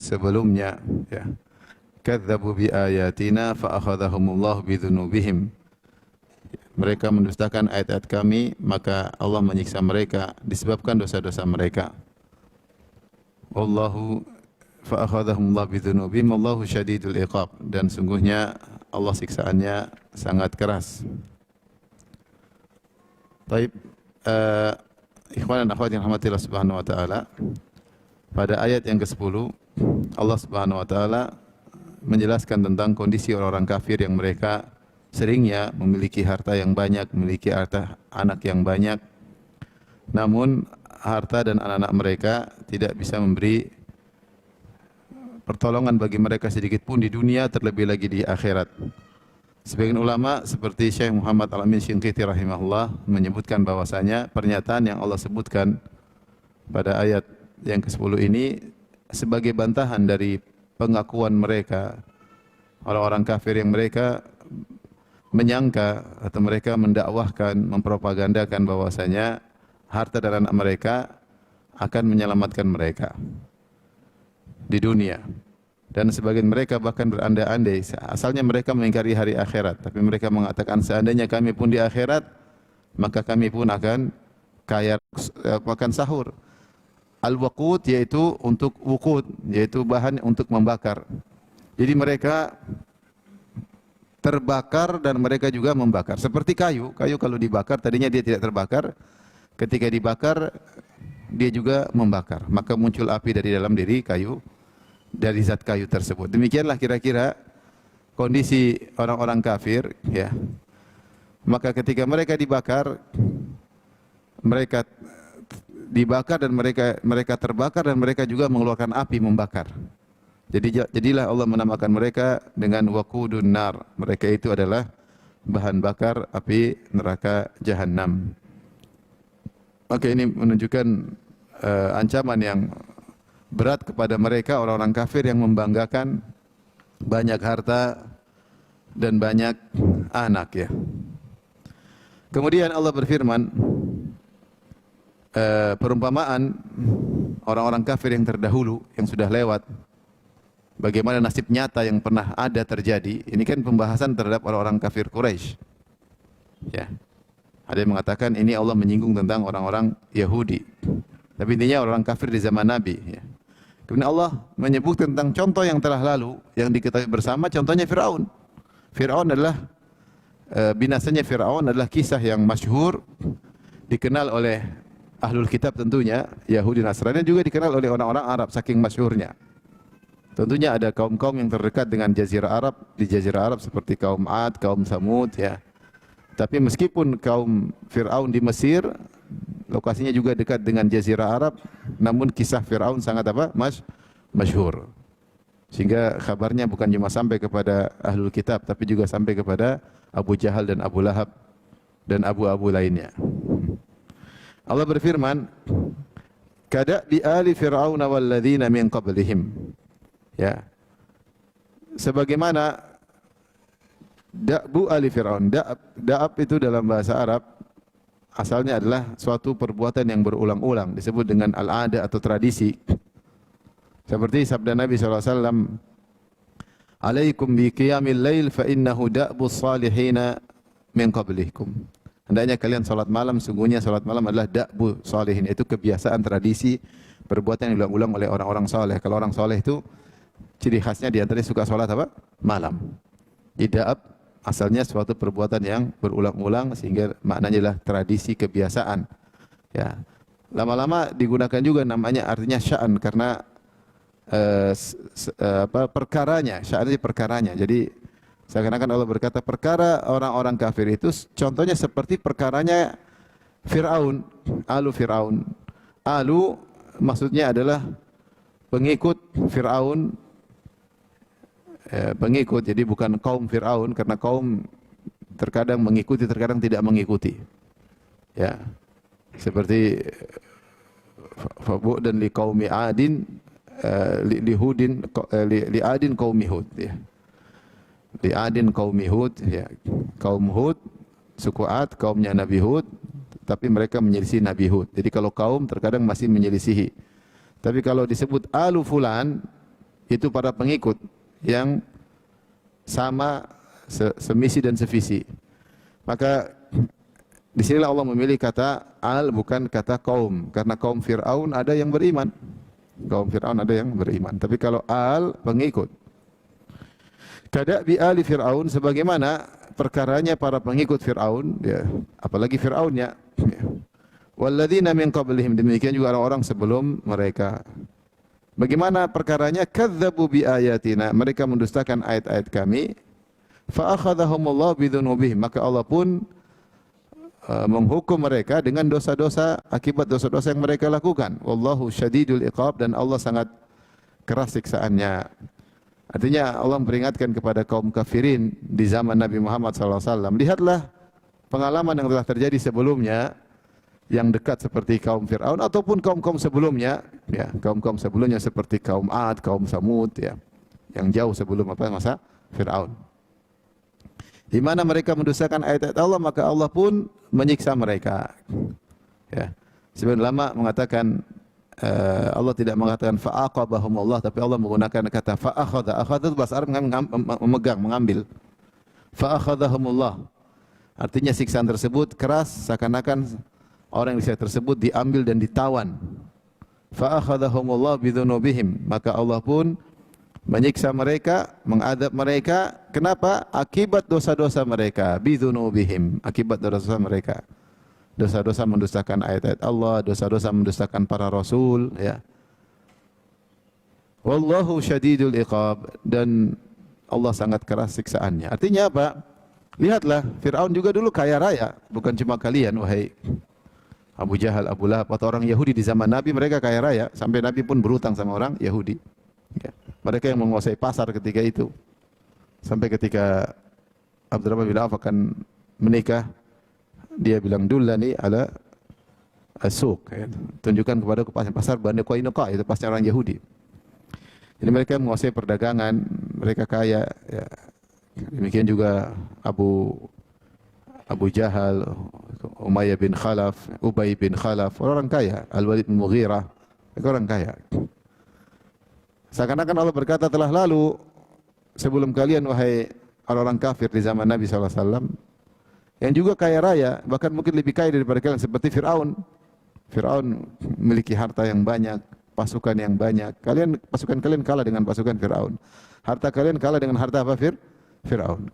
sebelumnya, ya. Kadzdzabu bi ayatina fa akhadhahumullahu bidzunubihim. Mereka mendustakan ayat-ayat kami, maka Allah menyiksa mereka disebabkan dosa-dosa mereka. Wallahu fa akhadhahumullahu bidzunubihim wallahu syadidul iqab, dan sungguhnya Allah siksaannya sangat keras. Baik, ikhwan dan akhwat yang rahmatillah subhanahu wa ta'ala, pada ayat yang ke-10 Allah subhanahu wa ta'ala menjelaskan tentang kondisi orang-orang kafir yang mereka seringnya memiliki harta yang banyak, memiliki anak yang banyak, namun harta dan anak-anak mereka tidak bisa memberi pertolongan bagi mereka sedikit pun di dunia, terlebih lagi di akhirat. Sebagian ulama seperti Syekh Muhammad Al-Amin Syinqiti rahimahullah menyebutkan bahwasanya pernyataan yang Allah sebutkan pada ayat yang ke-10 ini sebagai bantahan dari pengakuan mereka, orang-orang kafir yang mereka menyangka atau mereka mendakwahkan, mempropagandakan bahwasanya harta dan anak mereka akan menyelamatkan mereka di dunia. Dan sebagian mereka bahkan berandai-andai, asalnya mereka mengingkari hari akhirat, tapi mereka mengatakan seandainya kami pun di akhirat, maka kami pun akan kaya, akan sahur. Al-waqud yaitu untuk wuqud, yaitu bahan untuk membakar. Jadi mereka terbakar dan mereka juga membakar. Seperti kayu kalau dibakar tadinya dia tidak terbakar, ketika dibakar dia juga membakar, maka muncul api dari dalam diri kayu, dari zat kayu tersebut. Demikianlah kira-kira kondisi orang-orang kafir, ya. Maka ketika mereka dibakar, mereka dan mereka terbakar dan mereka juga mengeluarkan api membakar. Jadilah Allah menamakan mereka dengan waqudun nar. Mereka itu adalah bahan bakar api neraka Jahannam. Maka ini menunjukkan ancaman yang berat kepada mereka, orang-orang kafir yang membanggakan banyak harta dan banyak anak, ya. Kemudian Allah berfirman, perumpamaan orang-orang kafir yang terdahulu yang sudah lewat, bagaimana nasib nyata yang pernah ada terjadi. Ini kan pembahasan terhadap orang-orang kafir Quraisy. Ya. Ada yang mengatakan ini Allah menyinggung tentang orang-orang Yahudi. Tapi intinya orang kafir di zaman Nabi. Ya. Kemudian Allah menyebut tentang contoh yang telah lalu, yang diketahui bersama, contohnya Fir'aun. Fir'aun adalah, binasanya Fir'aun adalah kisah yang masyhur, dikenal oleh Ahlul Kitab tentunya, Yahudi Nasrani, juga dikenal oleh orang-orang Arab, saking masyhurnya. Tentunya ada kaum-kaum yang terdekat dengan Jazirah Arab, di Jazirah Arab seperti kaum Ad, kaum Samud, ya. Tapi meskipun kaum Fir'aun di Mesir, lokasinya juga dekat dengan Jazirah Arab, namun kisah Fir'aun sangat masyhur. Sehingga kabarnya bukan cuma sampai kepada Ahlul Kitab, tapi juga sampai kepada Abu Jahal dan Abu Lahab dan abu-abu lainnya. Allah berfirman, "Kadabi ali Fir'aun walladzina min qablihim." Ya. Sebagaimana da'bu ali Fir'aun. Da'ab itu dalam bahasa Arab asalnya adalah suatu perbuatan yang berulang-ulang, disebut dengan al-ada atau tradisi. Seperti sabda Nabi SAW, "Alaikum bi qiyamil lail fa innahu da'bus salihina min qablikum." Hendaknya kalian salat malam, sungguhnya salat malam adalah da'bu salihin, itu kebiasaan tradisi perbuatan yang diulang-ulang oleh orang-orang saleh. Kalau orang saleh itu ciri khasnya di antaranya suka salat apa? Malam. Da'ab asalnya suatu perbuatan yang berulang-ulang sehingga maknanya adalah tradisi, kebiasaan. Ya. Lama-lama digunakan juga namanya artinya sya'an karena perkaranya, sya'an itu perkaranya. Jadi seakan-akan Allah berkata perkara orang-orang kafir itu contohnya seperti perkaranya Fir'aun, alu Fir'aun. Alu maksudnya adalah pengikut Fir'aun, pengikut, jadi bukan kaum Fir'aun, karena kaum terkadang mengikuti, terkadang tidak mengikuti. Ya. Seperti dan li qaumi adin li hudin li adin qaumi hud, ya. Li adin qaumi hud, ya. Kaum Hud, suku Ad, kaumnya Nabi Hud, tapi mereka menyelisih Nabi Hud. Jadi kalau kaum terkadang masih menyelisihi. Tapi kalau disebut alu fulan, itu para pengikut yang sama semisi dan sevisi. Maka disinilah Allah memilih kata al bukan kata kaum, karena kaum Fir'aun ada yang beriman. Kaum Fir'aun ada yang beriman. Tapi kalau al pengikut. Kadabi ali Fir'aun, sebagaimana perkaranya para pengikut Fir'aun, ya, apalagi Fir'aunnya. Ya. Walladzina min qablihim, demikian juga orang-orang sebelum mereka. Bagaimana perkaranya? Kadzabu bi ayatina, mereka mendustakan ayat-ayat kami. Fa akhadhahumullahu bidzunubihim, maka Allah pun menghukum mereka dengan dosa-dosa akibat dosa-dosa yang mereka lakukan. Wallahu syadidul iqab, dan Allah sangat keras siksaannya. Artinya Allah memperingatkan kepada kaum kafirin di zaman Nabi Muhammad SAW. Lihatlah pengalaman yang telah terjadi sebelumnya, yang dekat seperti kaum Fir'aun ataupun kaum-kaum sebelumnya, ya, kaum-kaum sebelumnya seperti kaum Ad, kaum Samud, ya, yang jauh sebelum masa Fir'aun. Di mana mereka mendustakan ayat-ayat Allah, maka Allah pun menyiksa mereka. Ya. Sebagian ulama mengatakan Allah tidak mengatakan fa'aqabahumullah, tapi Allah menggunakan kata fa'akhadha. Akhadha itu bahasa Arab memegang, mengambil. Fa'akhadhahumullah. Artinya siksaan tersebut keras, seakan-akan orang yang disiksa tersebut diambil dan ditawan. Fa'akhadhahumullah bidzunubihim, maka Allah pun menyiksa mereka, mengadab mereka. Kenapa? Akibat dosa-dosa mereka. Bidzunubihim, akibat dosa-dosa mereka. Dosa-dosa mendustakan ayat-ayat Allah, dosa-dosa mendustakan para rasul, ya. Wallahu syadidul iqab, dan Allah sangat keras siksaannya. Artinya apa? Lihatlah, Fir'aun juga dulu kaya raya, bukan cuma kalian, wahai Abu Jahal, Abu Lahab, atau orang Yahudi di zaman Nabi, mereka kaya raya, sampai Nabi pun berutang sama orang Yahudi. Ya. Mereka yang menguasai pasar ketika itu. Sampai ketika Abdurrahman bin Auf akan menikah, dia bilang dullani ala as-suq, ya. Tunjukkan kepada pasar Bani Qainuqa, itu pasar orang Yahudi. Jadi mereka menguasai perdagangan, mereka kaya, ya. Demikian juga Abu Jahal, Umayyah bin Khalaf, Ubay bin Khalaf, orang kaya, Al-Walid bin Mughirah, mereka orang kaya. Seakan-akan Allah berkata, telah lalu sebelum kalian, wahai orang-orang kafir di zaman Nabi SAW, yang juga kaya raya, bahkan mungkin lebih kaya daripada kalian, seperti Fir'aun. Fir'aun memiliki harta yang banyak, pasukan yang banyak. Pasukan kalian kalah dengan pasukan Fir'aun. Harta kalian kalah dengan harta apa? Fir'aun.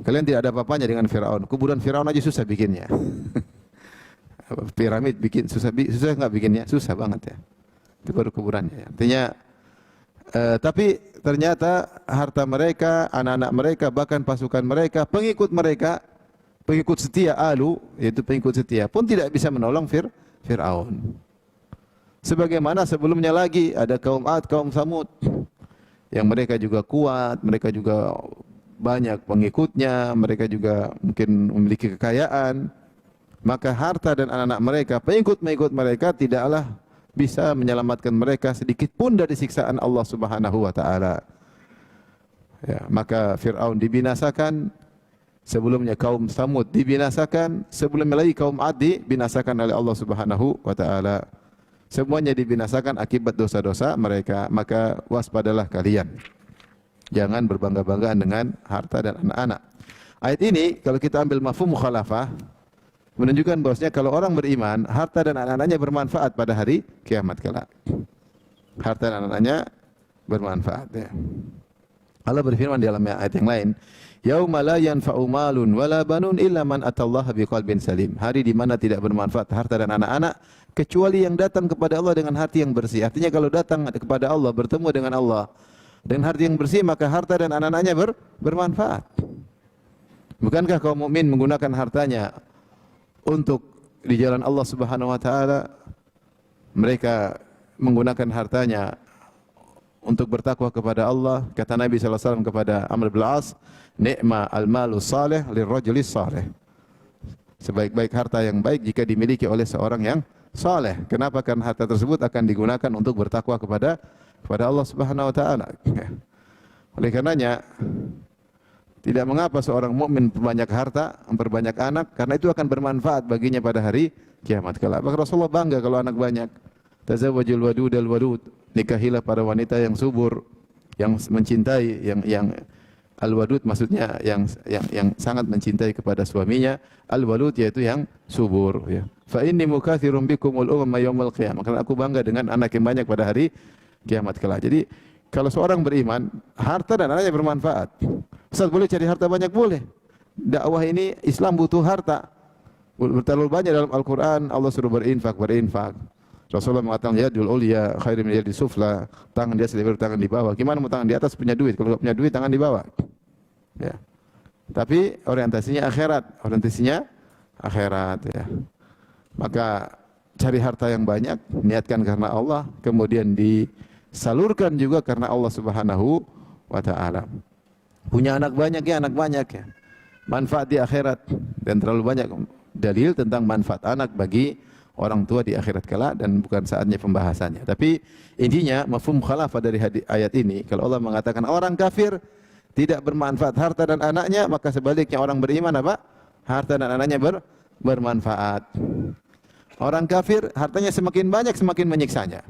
Kalian tidak ada apa-apanya dengan Fir'aun. Kuburan Fir'aun aja susah bikinnya. Piramid bikin susah nggak bikinnya? Susah banget, ya. Itu baru kuburannya. Artinya, tapi ternyata harta mereka, anak-anak mereka, bahkan pasukan mereka, pengikut setia yaitu pengikut setia, pun tidak bisa menolong Fir'aun. Sebagaimana sebelumnya lagi ada kaum Ad, kaum Samud, yang mereka juga kuat, mereka juga banyak pengikutnya, mereka juga mungkin memiliki kekayaan, maka harta dan anak-anak mereka, pengikut mereka tidaklah bisa menyelamatkan mereka sedikit pun dari siksaan Allah Subhanahu wa taala. Ya, maka Fir'aun dibinasakan, sebelumnya kaum Samud dibinasakan, sebelumnya lagi kaum Ad dibinasakan oleh Allah Subhanahu wa taala. Semuanya dibinasakan akibat dosa-dosa mereka, maka waspadalah kalian. Jangan berbangga-banggaan dengan harta dan anak-anak. Ayat ini kalau kita ambil mafhum mukhalafah, menunjukkan bahwasanya kalau orang beriman, harta dan anak-anaknya bermanfaat pada hari kiamat kelak. Harta dan anak-anaknya bermanfaat, ya. Allah berfirman di dalam ayat yang lain, yauma la yanfa'u malun wala banun illa man atallaha biqalbin salim. Hari di mana tidak bermanfaat harta dan anak-anak kecuali yang datang kepada Allah dengan hati yang bersih. Artinya kalau datang kepada Allah, bertemu dengan Allah dengan hati yang bersih, maka harta dan anak-anaknya bermanfaat. Bukankah kaum mukmin menggunakan hartanya untuk di jalan Allah Subhanahu wa taala? Mereka menggunakan hartanya untuk bertakwa kepada Allah. Kata Nabi sallallahu alaihi wasallam kepada Amr bin Al-As, "Ni'ma al-malu salih lirrajulis salih." Sebaik-baik harta yang baik jika dimiliki oleh seorang yang saleh. Kenapa? Karena harta tersebut akan digunakan untuk bertakwa kepada Allah Subhanahu wa taala. Oleh karenanya, tidak mengapa seorang mukmin memperbanyak harta, memperbanyak anak, karena itu akan bermanfaat baginya pada hari kiamat kelak. Bahkan Rasulullah bangga kalau anak banyak. Tazawwajul wadud al wadud. Nikahilah para wanita yang subur, yang mencintai, yang al-wadud maksudnya yang sangat mencintai kepada suaminya. Al-walud yaitu yang subur, ya. Fa inni mukatsirun bikumul umma yaumil qiyamah. Karena aku bangga dengan anak yang banyak pada hari kiamat kelak. Jadi kalau seorang beriman, harta dan anaknya bermanfaat. Ustaz, boleh cari harta banyak? Boleh. Dakwah ini Islam butuh harta. Terlalu banyak dalam Al-Quran Allah suruh berinfak. Rasulullah mengatakan yadul ulya khairum min yadis sufla, tangan dia lebih dari tangan di bawah. Gimana mau tangan di atas punya duit? Kalau enggak punya duit tangan di bawah. Ya. Tapi orientasinya akhirat ya. Maka cari harta yang banyak, niatkan karena Allah, kemudian disalurkan juga karena Allah Subhanahu wa taala. Punya anak banyak ya. Manfaat di akhirat, dan terlalu banyak dalil tentang manfaat anak bagi orang tua di akhirat kelak, dan bukan saatnya pembahasannya. Tapi intinya mafhum khalafah dari ayat ini, kalau Allah mengatakan orang kafir tidak bermanfaat harta dan anaknya, maka sebaliknya orang beriman apa? Harta dan anaknya bermanfaat. Orang kafir hartanya semakin banyak semakin menyiksanya.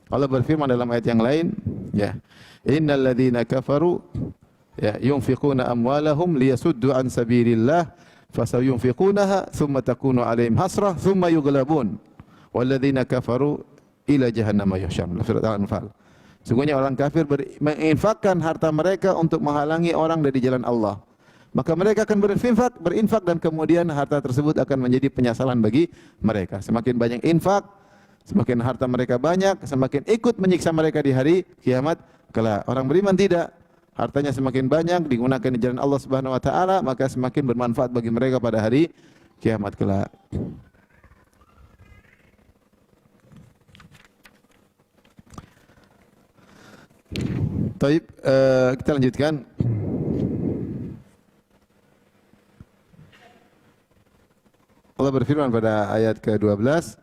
Allah berfirman dalam ayat yang lain, ya, innal ladzina kafaru ya yunfiquna amwalahum liyasuddu an sabilillah fasayunfiqunaha thumma takunu alaihim hasrah thumma yughlabun walladzina kafaru ila jahannam yuhsyarun. Surat Al-Anfal. Sungguhnya orang kafir menginfakkan harta mereka untuk menghalangi orang dari jalan Allah. Maka mereka akan berinfak dan kemudian harta tersebut akan menjadi penyesalan bagi mereka. Semakin banyak infak, semakin harta mereka banyak, semakin ikut menyiksa mereka di hari kiamat kelak. Orang beriman tidak. Hartanya semakin banyak digunakan di jalan Allah Subhanahu wa taala, maka semakin bermanfaat bagi mereka pada hari kiamat kelak. Baik, kita lanjutkan. Allah berfirman pada ayat ke-12,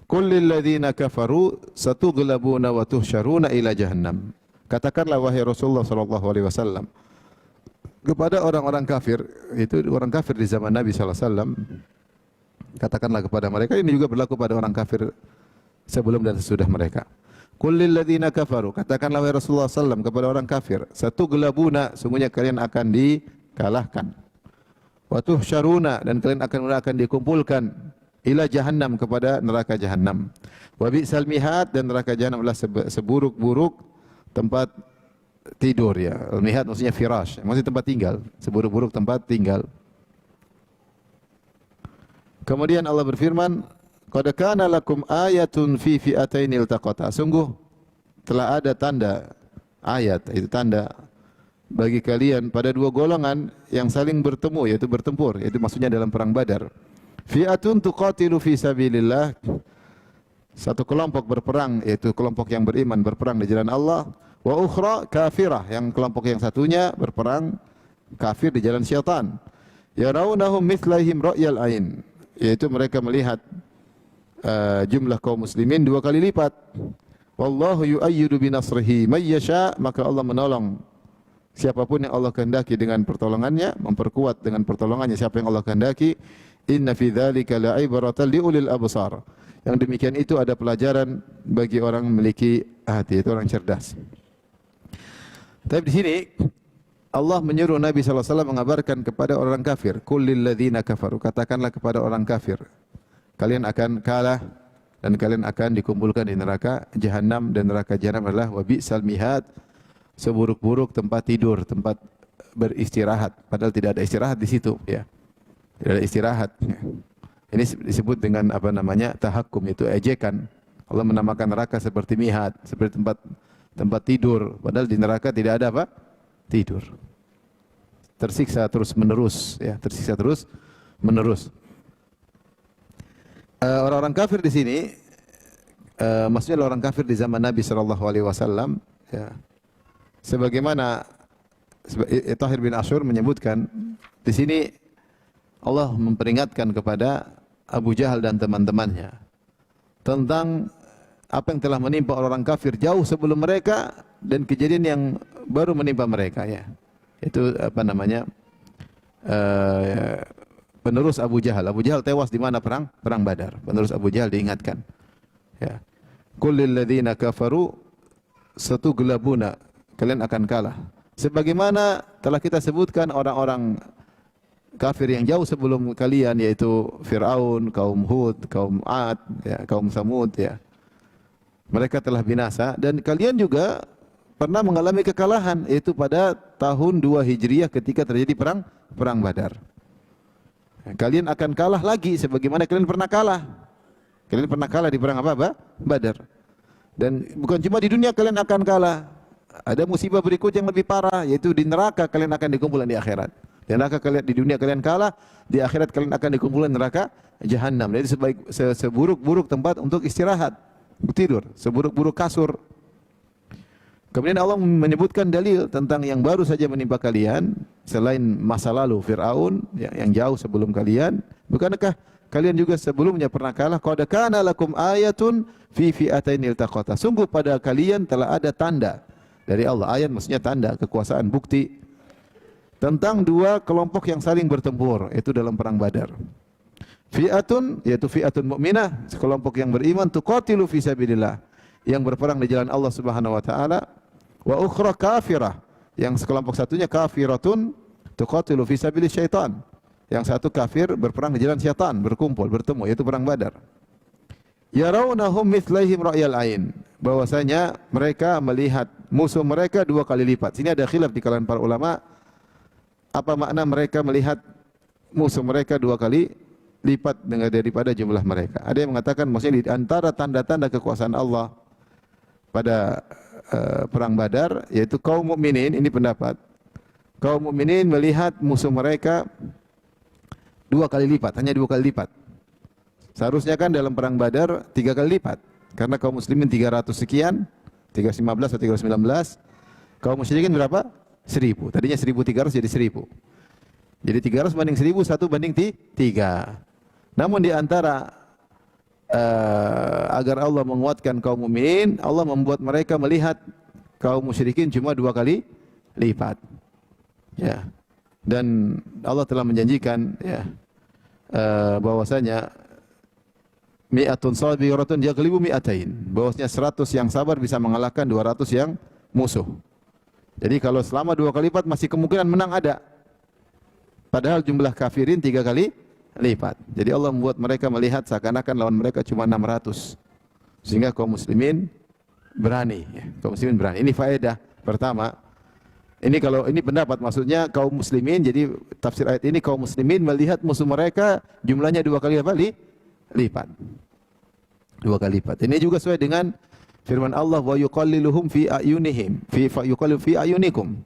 "Qul lil ladzina kafaru satughlabuna wa tuhsyaruna ila jahannam." Katakanlah wahai Rasulullah sallallahu alaihi wasallam kepada orang-orang kafir, itu orang kafir di zaman Nabi sallallahu alaihi wasallam, katakanlah kepada mereka, ini juga berlaku pada orang kafir sebelum dan sesudah mereka. Qul lil ladzina kafaru, katakanlah wahai Rasulullah sallallahu alaihi wasallam kepada orang kafir, satughlabuna, sungguhnya kalian akan dikalahkan. Wa tuhsyaruna, dan kalian akan dikumpulkan ila jahannam, kepada neraka jahannam. Wa bi'sal mihad, dan neraka jahannam adalah seburuk-buruk tempat tidur, ya. Al-mihad maksudnya firash, maksudnya tempat tinggal, seburuk-buruk tempat tinggal. Kemudian Allah berfirman, qad kana lakum ayatun fi fi'ataini iltaqata. Sungguh telah ada tanda, ayat itu tanda bagi kalian pada dua golongan yang saling bertemu, yaitu bertempur, yaitu maksudnya dalam perang Badar. Fi'atun tuqatilu fi sabilillah, satu kelompok berperang, yaitu kelompok yang beriman berperang di jalan Allah. Wa ukhra kafirah, yang kelompok yang satunya berperang kafir di jalan syaitan. Yarawnahum mithlaihim ra'yal ain, yaitu mereka melihat jumlah kaum muslimin dua kali lipat. Wallahu yu'ayyidu binasrihi may yasha, maka Allah menolong siapapun yang Allah kehendaki dengan pertolongannya, memperkuat dengan pertolongannya siapa yang Allah kehendaki. Inna fi dzalika la'ibratan liulil absar. Yang demikian itu ada pelajaran bagi orang memiliki hati, itu orang cerdas. Tapi di sini Allah menyuruh Nabi SAW mengabarkan kepada orang kafir, qul lil ladzina kafaru, katakanlah kepada orang kafir, kalian akan kalah dan kalian akan dikumpulkan di neraka jahanam, dan neraka jahanam adalah wa bi'sal mihad, seburuk-buruk tempat tidur, tempat beristirahat, padahal tidak ada istirahat di situ, ya. Tidak ada istirahat. Ini disebut dengan apa namanya? Tahakkum, itu ejekan. Allah menamakan neraka seperti mihad, seperti tempat tidur, padahal di neraka tidak ada apa? Tidur. Tersiksa terus menerus, ya, tersiksa terus menerus. Orang-orang kafir di sini, maksudnya orang kafir di zaman Nabi sallallahu alaihi wasallam, ya. Sebagaimana Tahir bin Ashur menyebutkan, di sini Allah memperingatkan kepada Abu Jahal dan teman-temannya tentang apa yang telah menimpa orang kafir jauh sebelum mereka dan kejadian yang baru menimpa mereka, ya. Itu apa namanya? Penerus Abu Jahal. Abu Jahal tewas di mana perang Badar. Penerus Abu Jahal diingatkan. Ya. Qul lil ladzina kafaru satughlabuna, kalian akan kalah. Sebagaimana telah kita sebutkan orang-orang kafir yang jauh sebelum kalian, yaitu Fir'aun, kaum Hud, kaum Ad, ya, kaum Samud, ya. Mereka telah binasa dan kalian juga pernah mengalami kekalahan, yaitu pada tahun 2 Hijriah ketika terjadi perang Badar. Kalian akan kalah lagi sebagaimana kalian pernah kalah. Kalian pernah kalah di perang apa? Badar. Dan bukan cuma di dunia kalian akan kalah. Ada musibah berikut yang lebih parah, yaitu di neraka kalian akan dikumpulkan di akhirat. Di neraka kalian, di dunia kalian kalah, di akhirat kalian akan dikumpulkan neraka Jahannam. Jadi seburuk-buruk tempat untuk istirahat, tidur, seburuk-buruk kasur. Kemudian Allah menyebutkan dalil tentang yang baru saja menimpa kalian selain masa lalu Fir'aun yang jauh sebelum kalian. Bukankah kalian juga sebelumnya pernah kalah? Qad kana lakum ayatun fi fi'atain iltaqata. Sungguh pada kalian telah ada tanda dari Allah. Ayat maksudnya tanda, kekuasaan, bukti tentang dua kelompok yang saling bertempur, itu dalam perang Badar. Fi'atun, yaitu fi'atun mu'minah, sekelompok yang beriman, tuqatilu fi sabilillah, yang berperang di jalan Allah Subhanahu wa taala. Wa ukhra kafirah, yang sekelompok satunya kafiratun tuqatilu fi sabilis syaitan, yang satu kafir berperang di jalan syaitan, berkumpul, bertemu, yaitu perang Badar. Yarawnahum mithlaihim ra'yal ain, bahwasanya mereka melihat musuh mereka 2 kali lipat. Sini ada khilaf di kalangan para ulama, apa makna mereka melihat musuh mereka 2 kali lipat dengan daripada jumlah mereka. Ada yang mengatakan maksudnya di antara tanda-tanda kekuasaan Allah pada perang Badar, yaitu kaum mukminin, ini pendapat, kaum mukminin melihat musuh mereka 2 kali lipat, hanya 2 kali lipat. Seharusnya kan dalam perang Badar 3 kali lipat, karena kaum muslimin 300 sekian, 315 atau 319, kaum musyrikin berapa? 1000. Tadinya 1300 jadi 1000. Jadi 300 banding 1000, 1 banding 3. Namun di antara agar Allah menguatkan kaum mukminin, Allah membuat mereka melihat kaum musyrikin cuma 2 kali lipat. Ya. Dan Allah telah menjanjikan, ya, bahwasanya mi'atun sabiratun yaghlibu mi'atain, bahwasanya 100 yang sabar bisa mengalahkan 200 yang musuh. Jadi kalau selama 2 kali lipat masih kemungkinan menang ada. Padahal jumlah kafirin 3 kali lipat. Jadi Allah membuat mereka melihat seakan-akan lawan mereka cuma 600. Sehingga kaum muslimin berani, ya. Kaum muslimin berani. Ini faedah pertama. Ini kalau ini pendapat, maksudnya kaum muslimin, jadi tafsir ayat ini kaum muslimin melihat musuh mereka jumlahnya 2 kali apa? Lipat. 2 kali lipat. Ini juga sesuai dengan firman Allah, wa yuqalliluhum fi ayunihim, fa yuqallilu fi ayunikum.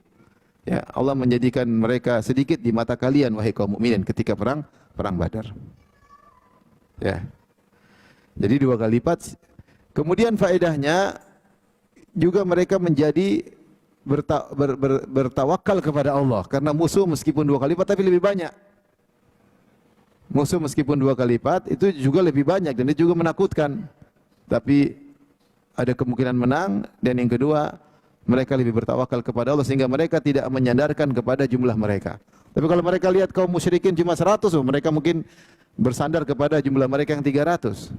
Ya, Allah menjadikan mereka sedikit di mata kalian wahai kaum mukminin ketika perang Badar. Ya. Jadi 2 kali lipat. Kemudian faedahnya juga mereka menjadi bertawakal kepada Allah, karena musuh meskipun 2 kali lipat tapi lebih banyak. Musuh meskipun 2 kali lipat itu juga lebih banyak dan itu juga menakutkan. Tapi ada kemungkinan menang, dan yang kedua mereka lebih bertawakal kepada Allah sehingga mereka tidak menyandarkan kepada jumlah mereka. Tapi kalau mereka lihat kaum musyrikin cuma 100, mereka mungkin bersandar kepada jumlah mereka yang 300.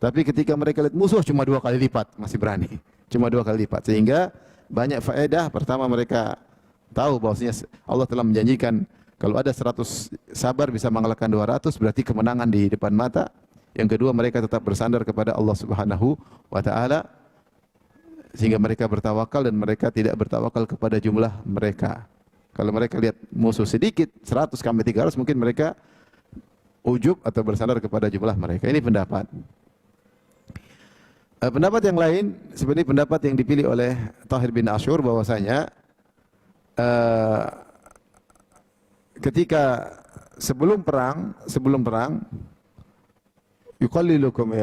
Tapi ketika mereka lihat musuh cuma 2 kali lipat, masih berani. Cuma 2 kali lipat. Sehingga banyak faedah. Pertama, mereka tahu bahwasanya Allah telah menjanjikan kalau ada 100 sabar bisa mengalahkan 200, berarti kemenangan di depan mata. Yang kedua, mereka tetap bersandar kepada Allah Subhanahu wa taala sehingga mereka bertawakal, dan mereka tidak bertawakal kepada jumlah mereka. Kalau mereka lihat musuh sedikit, 100 sampai 300, mungkin mereka ujub atau bersandar kepada jumlah mereka. Ini pendapat. Pendapat yang lain, sebenarnya pendapat yang dipilih oleh Tahir bin Ashur, bahwasanya ketika sebelum perang yuqallilukum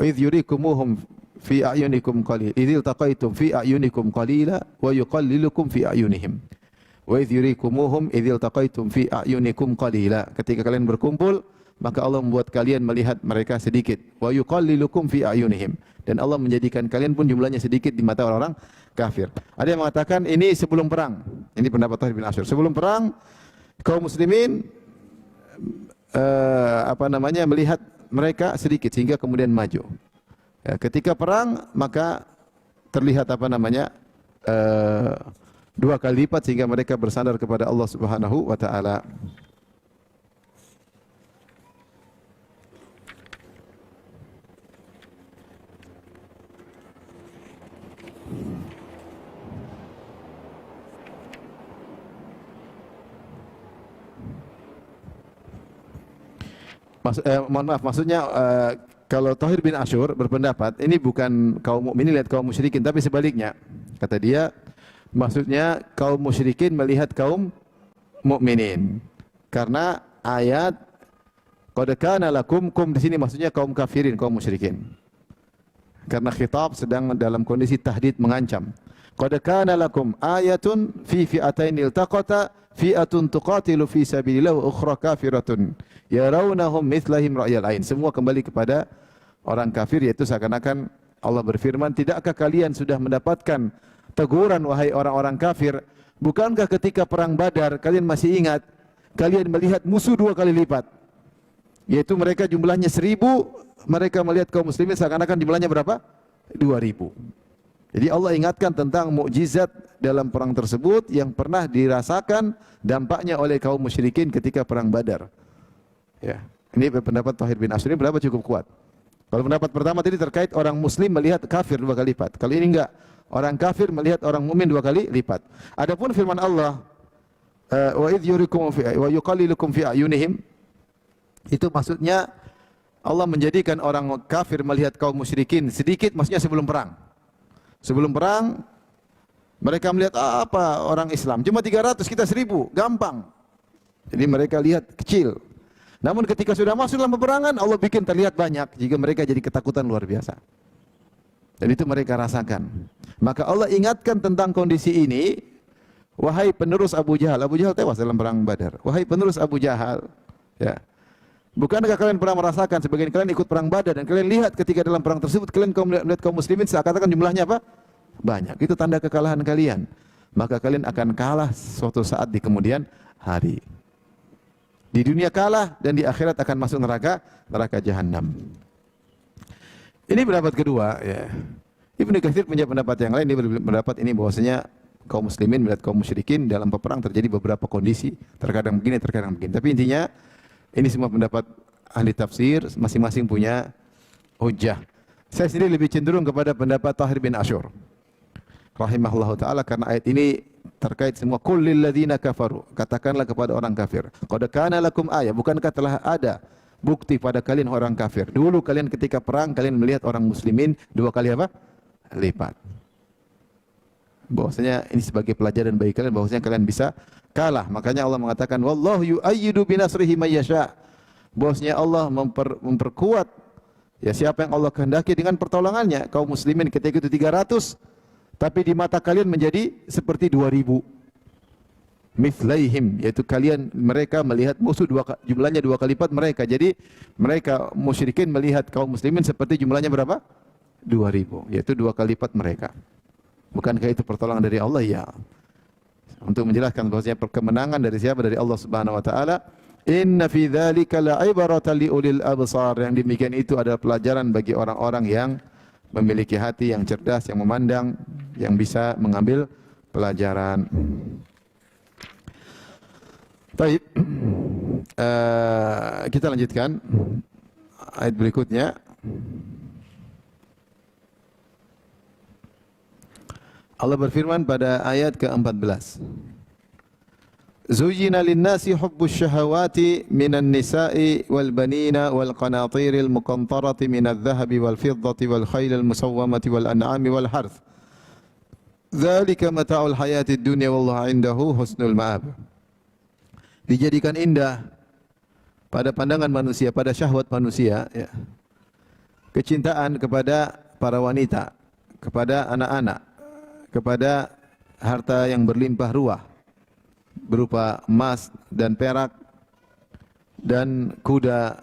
idh yurikumuhum fi a'yunikum qalil idh iltaqaitum fi a'yunikum qalila wa yuqallilukum fi a'yunihim wa idh yurikumuhum idh iltaqaitum fi a'yunikum qalila. Ketika kalian berkumpul, maka Allah membuat kalian melihat mereka sedikit, wa yuqallilukum fi a'yunihim, dan Allah menjadikan kalian pun jumlahnya sedikit di mata orang-orang kafir. Ada yang mengatakan ini sebelum perang. Ini pendapat Tahir bin Ashur. Sebelum perang kaum muslimin melihat mereka sedikit sehingga kemudian maju. Ya, ketika perang maka terlihat apa namanya dua kali lipat sehingga mereka bersandar kepada Allah Subhanahu wa taala. Mohon maaf, maksudnya kalau Thahir bin Asyur berpendapat ini bukan kaum mukminin lihat kaum musyrikin, tapi sebaliknya. Kata dia, maksudnya kaum musyrikin melihat kaum mukminin. Karena ayat qad kana lakum, kum di sini maksudnya kaum kafirin, kaum musyrikin. Karena khitab sedang dalam kondisi tahdid, mengancam. Qad kana lakum ayatun fi fi'atain iltaqata fi'atun tuqatilu fi sabilillah wa ukhra kafiratun yarawnahum mithlahum ra'yal ain. Semua kembali kepada orang kafir, yaitu seakan-akan Allah berfirman, tidakkah kalian sudah mendapatkan teguran wahai orang-orang kafir? Bukankah ketika perang Badar kalian masih ingat kalian melihat musuh dua kali lipat? Yaitu mereka jumlahnya 1000, mereka melihat kaum muslimin seakan-akan jumlahnya berapa? 2000. Jadi Allah ingatkan tentang mukjizat dalam perang tersebut yang pernah dirasakan dampaknya oleh kaum musyrikin ketika perang Badar. Ya, ini pendapat Thahir bin Asyur, ini berapa cukup kuat. Kalau pendapat pertama tadi terkait orang muslim melihat kafir dua kali lipat. Kalau ini enggak, orang kafir melihat orang mukmin dua kali lipat. Adapun firman Allah, wa idh yurikum wa yuqallilukum fi ayunihim, itu maksudnya Allah menjadikan orang kafir melihat kaum musyrikin sedikit, maksudnya sebelum perang. Sebelum perang mereka melihat apa orang Islam cuma 300, kita 1000, gampang. Jadi mereka lihat kecil. Namun ketika sudah masuk dalam peperangan, Allah bikin terlihat banyak, jika mereka jadi ketakutan luar biasa. Dan itu mereka rasakan. Maka Allah ingatkan tentang kondisi ini, wahai penerus Abu Jahal. Abu Jahal tewas dalam perang Badar. Wahai penerus Abu Jahal, ya. Bukankah kalian pernah merasakan sebagian kalian ikut perang Badar dan kalian lihat ketika dalam perang tersebut kalian melihat kaum muslimin seakan-akan jumlahnya apa? Banyak. Itu tanda kekalahan kalian. Maka kalian akan kalah suatu saat di kemudian hari. Di dunia kalah dan di akhirat akan masuk neraka jahanam. Ini pendapat kedua, ya. Ibnu Katsir punya pendapat yang lain. Dia berpendapat ini bahwasanya kaum muslimin melihat kaum musyrikin dalam peperang terjadi beberapa kondisi, terkadang begini, terkadang begini. Tapi intinya ini semua pendapat ahli tafsir, masing-masing punya hujjah. Saya sendiri lebih cenderung kepada pendapat Thahir bin Asyur rahimahullahu taala, karena ayat ini terkait semua qul lil ladzina kafaru, katakanlah kepada orang kafir, qad kana lakum ayah, bukankah telah ada bukti pada kalian orang kafir. Dulu kalian ketika perang kalian melihat orang muslimin dua kali apa? Lipat. Bahwasanya ini sebagai pelajaran bagi kalian bahwasanya kalian bisa kalah. Makanya Allah mengatakan wallahu yu'ayyidu binasrihi may yasha. Bahwasanya Allah memperkuat ya siapa yang Allah kehendaki dengan pertolongannya. Kaum muslimin ketika itu 300, tapi di mata kalian menjadi seperti 2000. Mithlaihim, yaitu mereka melihat musuh jumlahnya dua kali lipat mereka. Jadi mereka musyrikin melihat kaum muslimin seperti jumlahnya berapa? 2000, yaitu dua kali lipat mereka. Bukankah itu pertolongan dari Allah? Ya. Untuk menjelaskan bahwasanya kemenangan dari siapa? Dari Allah Subhanahu wa taala. Inna fi dzalika la'ibratan liulil absar. Yang demikian itu adalah pelajaran bagi orang-orang yang memiliki hati yang cerdas, yang memandang, yang bisa mengambil pelajaran. Baik. Kita lanjutkan ayat berikutnya. Allah berfirman pada ayat ke-14. Zuyyina lin-nasi hubbus syahawati minan nisa'i wal banina wal qanatiril muqantarati minadh dhahabi wal fiddati wal khailil musawwamati wal an'ami wal harth. Dzalika mata'ul hayatid dunya wallahu 'indahu husnul ma'ab. Dijadikan indah pada pandangan manusia, pada syahwat manusia, ya. Kecintaan kepada para wanita, kepada anak-anak, kepada harta yang berlimpah ruah berupa emas dan perak dan kuda,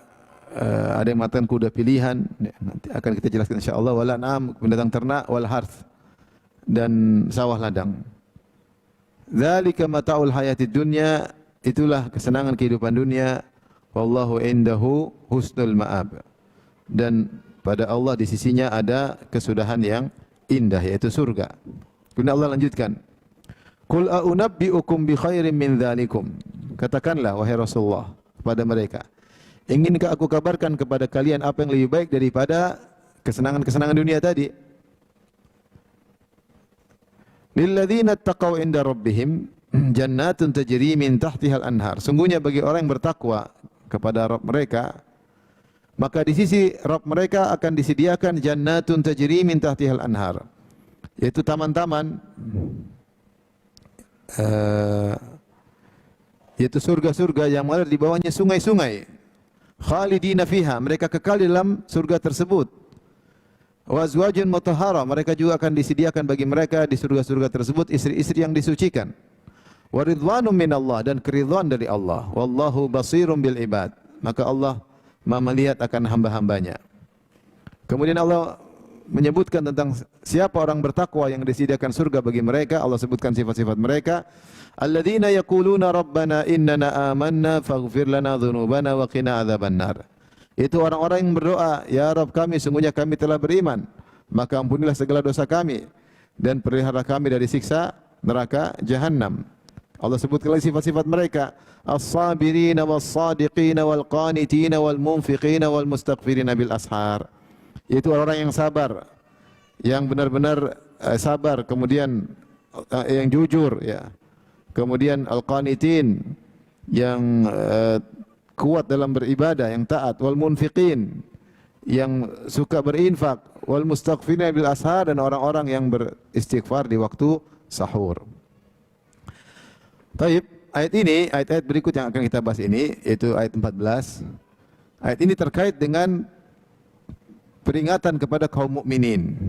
ada yang mengatakan kuda pilihan, nanti akan kita jelaskan insyaallah, wal an'am, binatang ternak, wal harth, dan sawah ladang. Dzalika mata'ul hayatid dunya, itulah kesenangan kehidupan dunia, wallahu indahu husnul ma'ab, dan pada Allah di sisinya ada kesudahan yang indah, yaitu surga. Kemudian Allah lanjutkan, Qul a'unabbi'ukum bi khairin min dzalikum. Katakanlah wahai Rasulullah kepada mereka, inginkah aku kabarkan kepada kalian apa yang lebih baik daripada kesenangan-kesenangan dunia tadi? Lilladzina taqaw 'inda rabbihim jannatun tajri min tahtiha al-anhar. Sungguhnya bagi orang yang bertakwa kepada Rabb mereka, maka di sisi Rabb mereka akan disediakan jannatun tajri min tahtiha al-anhar, yaitu taman-taman, yaitu surga-surga yang mengalir di bawahnya sungai-sungai. Khalidina fiha, mereka kekal di dalam surga tersebut. Wa azwajun mutahhara, mereka juga akan disediakan bagi mereka di surga-surga tersebut istri-istri yang disucikan. Wa ridwanum minallah, dan keridhaan dari Allah. Wallahu basirum bil ibad, maka Allah Maha melihat akan hamba-hambanya. Kemudian Allah menyebutkan tentang siapa orang bertakwa yang disediakan surga bagi mereka. Allah sebutkan sifat-sifat mereka. Alladzina yaquluna rabbana innana amanna faghfir lana dzunubana wa qina adzabannar. Itu orang-orang yang berdoa, ya Rabb kami, sungguhnya kami telah beriman, maka ampunilah segala dosa kami dan pelihara kami dari siksa neraka jahanam. Allah sebutkan lagi sifat-sifat mereka, as-sabirina was-sadiqina wal-qanitina wal-munfiqina wal-mustaghfirina bil ashar. Itu orang-orang yang sabar, yang benar-benar sabar, kemudian yang jujur, ya. Kemudian al-qanitin, yang kuat dalam beribadah, yang taat, wal munfiqin, yang suka berinfak, wal mustaghfirina bil ashar, dan orang-orang yang beristighfar di waktu sahur. Baik, ayat-ayat berikut yang akan kita bahas ini, yaitu ayat 14. Ayat ini terkait dengan peringatan kepada kaum mukminin.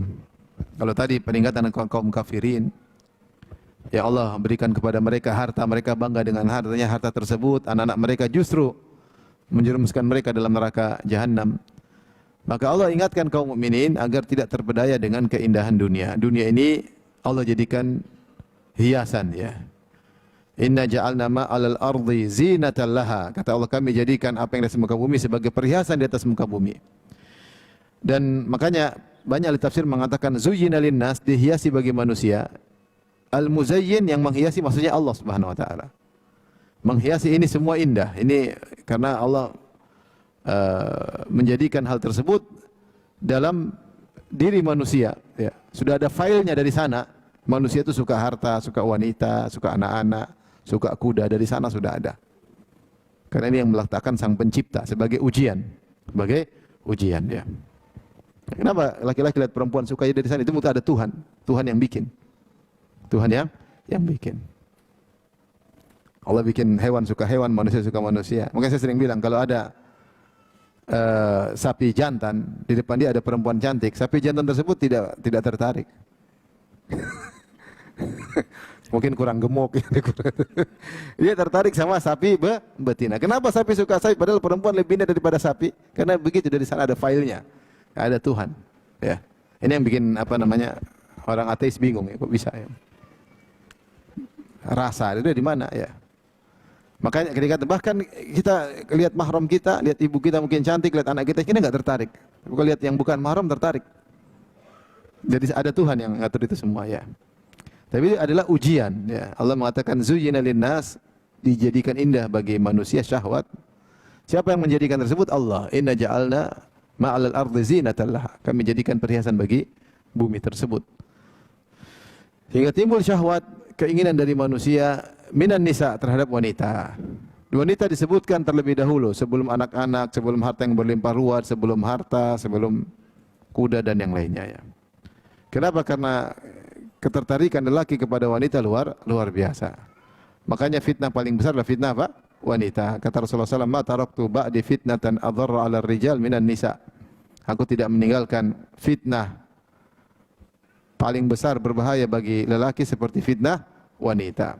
Kalau tadi peringatan kaum kafirin, ya Allah berikan kepada mereka harta, mereka bangga dengan hartanya, harta tersebut, anak-anak mereka justru menjerumuskan mereka dalam neraka jahanam. Maka Allah ingatkan kaum mukminin agar tidak terpedaya dengan keindahan dunia. Dunia ini Allah jadikan hiasan, ya. Inna ja'alna ma'alal ardi zinatan laha. Kata Allah, kami jadikan apa yang di atas muka bumi sebagai perhiasan di atas muka bumi. Dan makanya banyak ahli tafsir mengatakan zuyyina linnas, dihiasi bagi manusia. Al-muzayyin, yang menghiasi maksudnya Allah Subhanahu wa taala. Menghiasi ini semua indah. Ini karena Allah menjadikan hal tersebut dalam diri manusia, ya. Sudah ada filenya dari sana. Manusia itu suka harta, suka wanita, suka anak-anak, suka kuda, dari sana sudah ada. Karena ini yang meletakkan sang pencipta sebagai ujian, ya. Kenapa laki-laki lihat perempuan suka dari sana? Itu ada Tuhan, Tuhan yang bikin. Tuhan yang bikin. Allah bikin hewan suka hewan, manusia suka manusia. Makanya saya sering bilang kalau ada sapi jantan, di depan dia ada perempuan cantik, sapi jantan tersebut tidak tertarik. Mungkin kurang gemuk. Dia tertarik sama sapi betina. Kenapa sapi suka sapi padahal perempuan lebih indah daripada sapi? Karena begitu, dari sana ada filenya. Ada Tuhan, ya. Ini yang bikin orang ateis bingung, ya, kok bisa, ya. Rasa itu di mana, ya. Makanya ketika bahkan kita lihat mahram kita, lihat ibu kita mungkin cantik, lihat anak kita nggak tertarik. Bukan lihat yang bukan mahram tertarik. Jadi ada Tuhan yang ngatur itu semua, ya. Tapi adalah ujian, ya. Allah mengatakan zuyyina linnas, dijadikan indah bagi manusia syahwat. Siapa yang menjadikan tersebut? Allah. Inna ja'alna ma'alal ardi zinatan laha. Kami jadikan perhiasan bagi bumi tersebut. Hingga timbul syahwat, keinginan dari manusia minan nisa, terhadap wanita. Wanita disebutkan terlebih dahulu, sebelum anak-anak, sebelum harta yang berlimpah ruah, sebelum harta, sebelum kuda dan yang lainnya, ya. Kenapa? Karena ketertarikan lelaki kepada wanita luar biasa. Makanya fitnah paling besar adalah fitnah apa? Wanita. Kata Rasulullah SAW, ma taraktu ba'di fitnatan adharra 'ala rijal minan nisa. Aku tidak meninggalkan fitnah paling besar berbahaya bagi lelaki seperti fitnah wanita.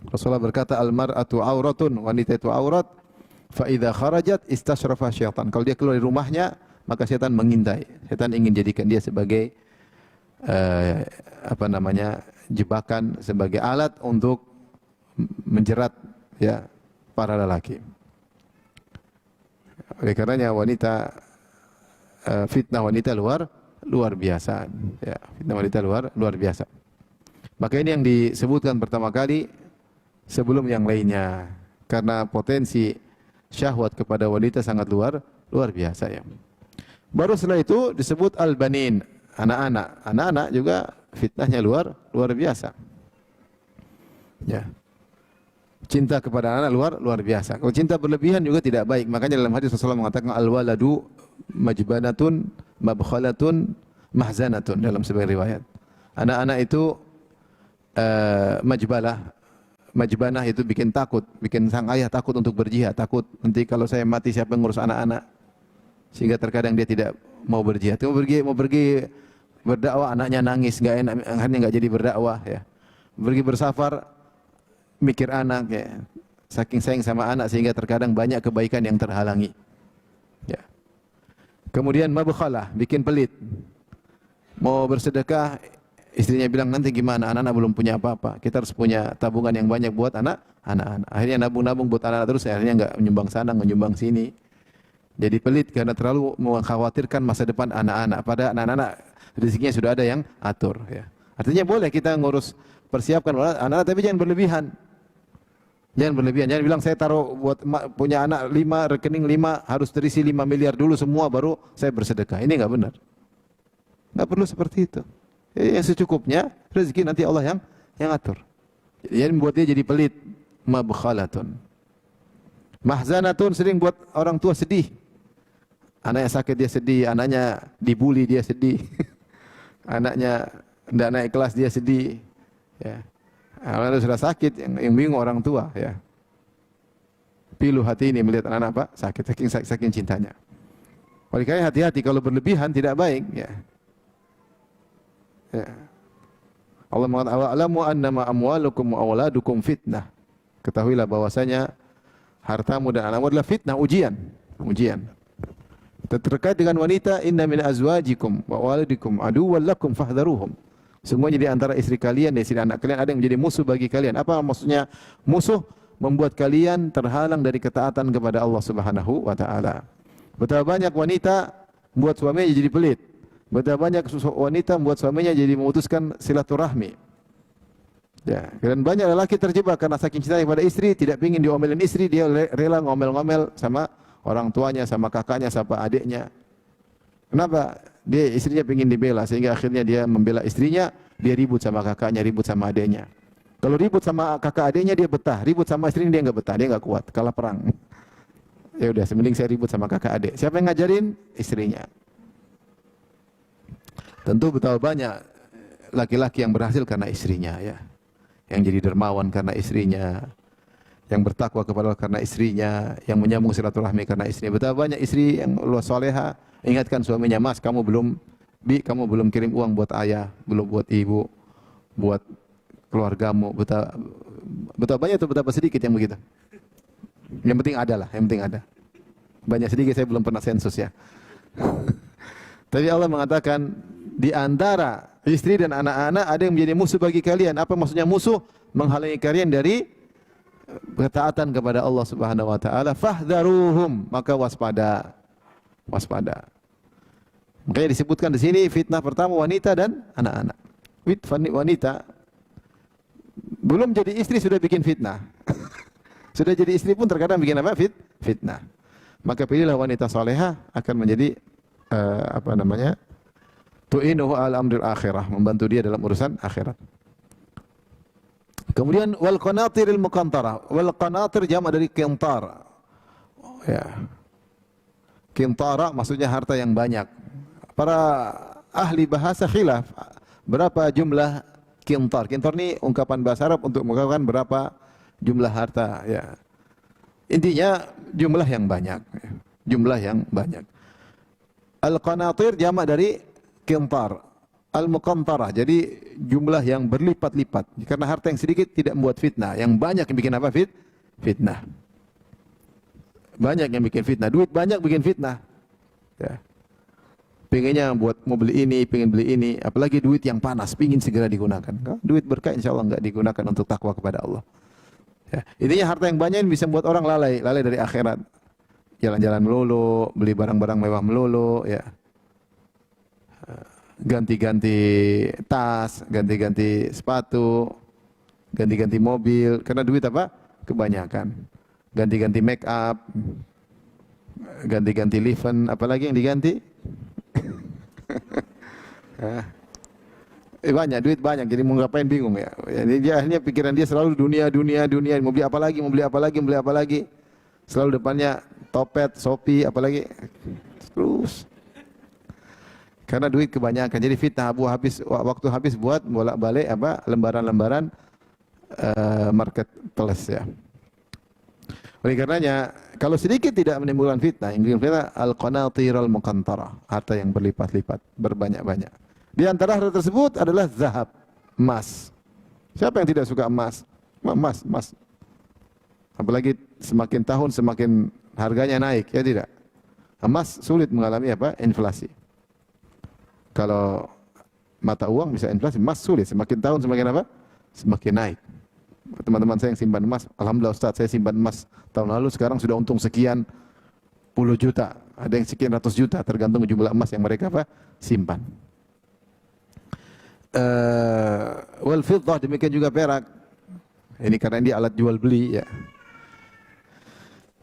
Rasulullah berkata, al-mar'atu auratun, wanita itu aurat, fa idza kharajat istasyrafa syaitan. Kalau dia keluar dari rumahnya, maka setan mengintai. Setan ingin jadikan dia sebagai jebakan, sebagai alat untuk menjerat, ya, para lelaki. Oleh karenanya wanita fitnah wanita luar biasa. Ya, fitnah wanita luar biasa. Maka ini yang disebutkan pertama kali sebelum yang lainnya. Karena potensi syahwat kepada wanita sangat luar biasa ya. Baru setelah itu disebut al-banin, anak-anak. Anak-anak juga fitnahnya luar biasa. Ya. Cinta kepada anak luar biasa. Kalau cinta berlebihan juga tidak baik. Makanya dalam hadis Rasulullah mengatakan al-waladu majbanatun mabkhalatun mahzanatun dalam sebagian riwayat. Anak-anak itu majbanah itu bikin takut, bikin sang ayah takut untuk berjihad, takut nanti kalau saya mati siapa yang ngurus anak-anak. Sehingga terkadang dia tidak mau berjihad. Mau pergi berdakwah, anaknya nangis, enggak enak, akhirnya enggak jadi berdakwah ya. Pergi bersafar mikir anak ya. Saking sayang sama anak sehingga terkadang banyak kebaikan yang terhalangi. Ya. Kemudian mabkhalah, bikin pelit. Mau bersedekah, istrinya bilang nanti gimana, anak-anak belum punya apa-apa. Kita harus punya tabungan yang banyak buat anak-anak. Akhirnya nabung-nabung buat anak-anak terus, akhirnya enggak menyumbang sana, menyumbang sini. Jadi pelit karena terlalu mengkhawatirkan masa depan anak-anak. Pada anak-anak rezekinya sudah ada yang atur. Ya. Artinya boleh kita ngurus persiapkan anak-anak, tapi jangan berlebihan. Jangan berlebihan. Jangan bilang saya taruh buat punya anak 5, rekening 5 harus terisi 5 miliar dulu semua baru saya bersedekah. Ini enggak benar. Enggak perlu seperti itu. Yang secukupnya rezeki nanti Allah yang atur. Yang membuat dia jadi pelit, mabkhalatun. Mahzanatun, sering buat orang tua sedih. Anaknya sakit dia sedih, anaknya dibully dia sedih. Anaknya tidak naik kelas dia sedih. Ya. Anaknya sudah sakit, yang bingung orang tua ya. Pilu hati ini melihat anak-anak apa? Sakit, saking cintanya. Oleh karena hati-hati kalau berlebihan tidak baik ya. Ya. Allah mengatakan alamu annama amwalukum wa auladukum fitnah. Ketahuilah bahwasanya hartamu dan anakmu adalah fitnah, ujian. Terkait dengan wanita, inna min azwajikum wa waladikum aduwwan lakum fahdharuhum. Semuanya di antara istri kalian dan istri anak kalian ada yang menjadi musuh bagi kalian. Apa maksudnya musuh? Membuat kalian terhalang dari ketaatan kepada Allah Subhanahu wa taala. Betapa banyak wanita buat suaminya jadi pelit. Betapa banyak wanita membuat suaminya jadi memutuskan silaturahmi. Ya, dan banyak lelaki terjebak karena saking cinta kepada istri, tidak ingin diomelin istri, dia rela ngomel-ngomel sama orang tuanya, sama kakaknya, sama adiknya. Kenapa? Dia istrinya ingin dibela sehingga akhirnya dia membela istrinya, dia ribut sama kakaknya, ribut sama adiknya. Kalau ribut sama kakak adiknya dia betah, ribut sama istrinya dia enggak betah, dia enggak kuat, kalah perang. Ya udah, mending saya ribut sama kakak adik. Siapa yang ngajarin? Istrinya. Tentu betapa banyak laki-laki yang berhasil karena istrinya ya. Yang jadi dermawan karena istrinya, yang bertakwa kepada Allah karena istrinya, yang menyambung silaturahmi karena istrinya. Betapa banyak istri yang luar soleha ingatkan suaminya, mas kamu belum kirim uang buat ayah, belum buat ibu, buat keluargamu. Betapa banyak atau betapa sedikit yang begitu? Yang penting ada lah, yang penting ada. Banyak sedikit saya belum pernah sensus ya. Tapi Allah mengatakan di antara istri dan anak-anak ada yang menjadi musuh bagi kalian. Apa maksudnya musuh? Menghalangi kalian dari ketaatan kepada Allah Subhanahu wa taala. Fahdharuhum, maka waspada. Makanya disebutkan di sini fitnah pertama wanita dan anak-anak. Wanita belum jadi istri sudah bikin fitnah. Sudah jadi istri pun terkadang bikin apa? Fitnah. Maka pilihlah wanita salehah akan menjadi tu'inuhu ala amril akhirah, membantu dia dalam urusan akhirat. Kemudian wal qanatiril muqantara. Wal qanatir jamak dari qintar. Ya. Qintara maksudnya harta yang banyak. Para ahli bahasa khilaf berapa jumlah qintar. Qintar ini ungkapan bahasa Arab untuk mengungkapkan berapa jumlah harta ya. Intinya jumlah yang banyak. Jumlah yang banyak. Al-qanatir jamak dari qintar. Al-muqantarah, jadi jumlah yang berlipat-lipat. Karena harta yang sedikit tidak membuat fitnah, yang banyak yang bikin apa? Fitnah. Banyak yang bikin fitnah, duit banyak bikin fitnah. Ya. Pengennya buat mau beli ini, pengen beli ini, apalagi duit yang panas, pengen segera digunakan. Duit berkah insya Allah enggak digunakan untuk takwa kepada Allah. Ya. Intinya harta yang banyak bisa membuat orang lalai dari akhirat. Jalan-jalan melulu, beli barang-barang mewah melulu, ya. ganti-ganti tas, ganti-ganti sepatu, ganti-ganti mobil. Karena duit apa? Kebanyakan. Ganti-ganti make up, ganti-ganti liven, apalagi yang diganti? Banyak, duit banyak, jadi mau ngapain bingung ya. Jadi dia akhirnya pikiran dia selalu dunia, dunia, dunia. Mau beli apa lagi, mau beli apa lagi, mau beli apa lagi. Selalu depannya Topet, Shopee, apalagi. Terus. Karena duit kebanyakan, jadi fitnah. Waktu habis buat bolak-balik apa lembaran-lembaran marketplace ya. Oleh karenanya, kalau sedikit tidak menimbulkan fitnah, yang fitnah al-qanatirul muqantarah, harta yang berlipat-lipat, berbanyak-banyak. Di antara harta tersebut adalah zahab, emas. Siapa yang tidak suka emas? Emas. Apalagi semakin tahun semakin harganya naik, ya tidak? Emas sulit mengalami apa? Inflasi. Kalau mata uang bisa inflasi, emas sulit. Semakin tahun semakin apa? Semakin naik. Teman-teman saya yang simpan emas, alhamdulillah Ustaz, saya simpan emas tahun lalu, sekarang sudah untung sekian puluh juta. Ada yang sekian ratus juta, tergantung jumlah emas yang mereka apa? Simpan. Wal fiddah, demikian juga perak. Ini karena ini alat jual beli ya.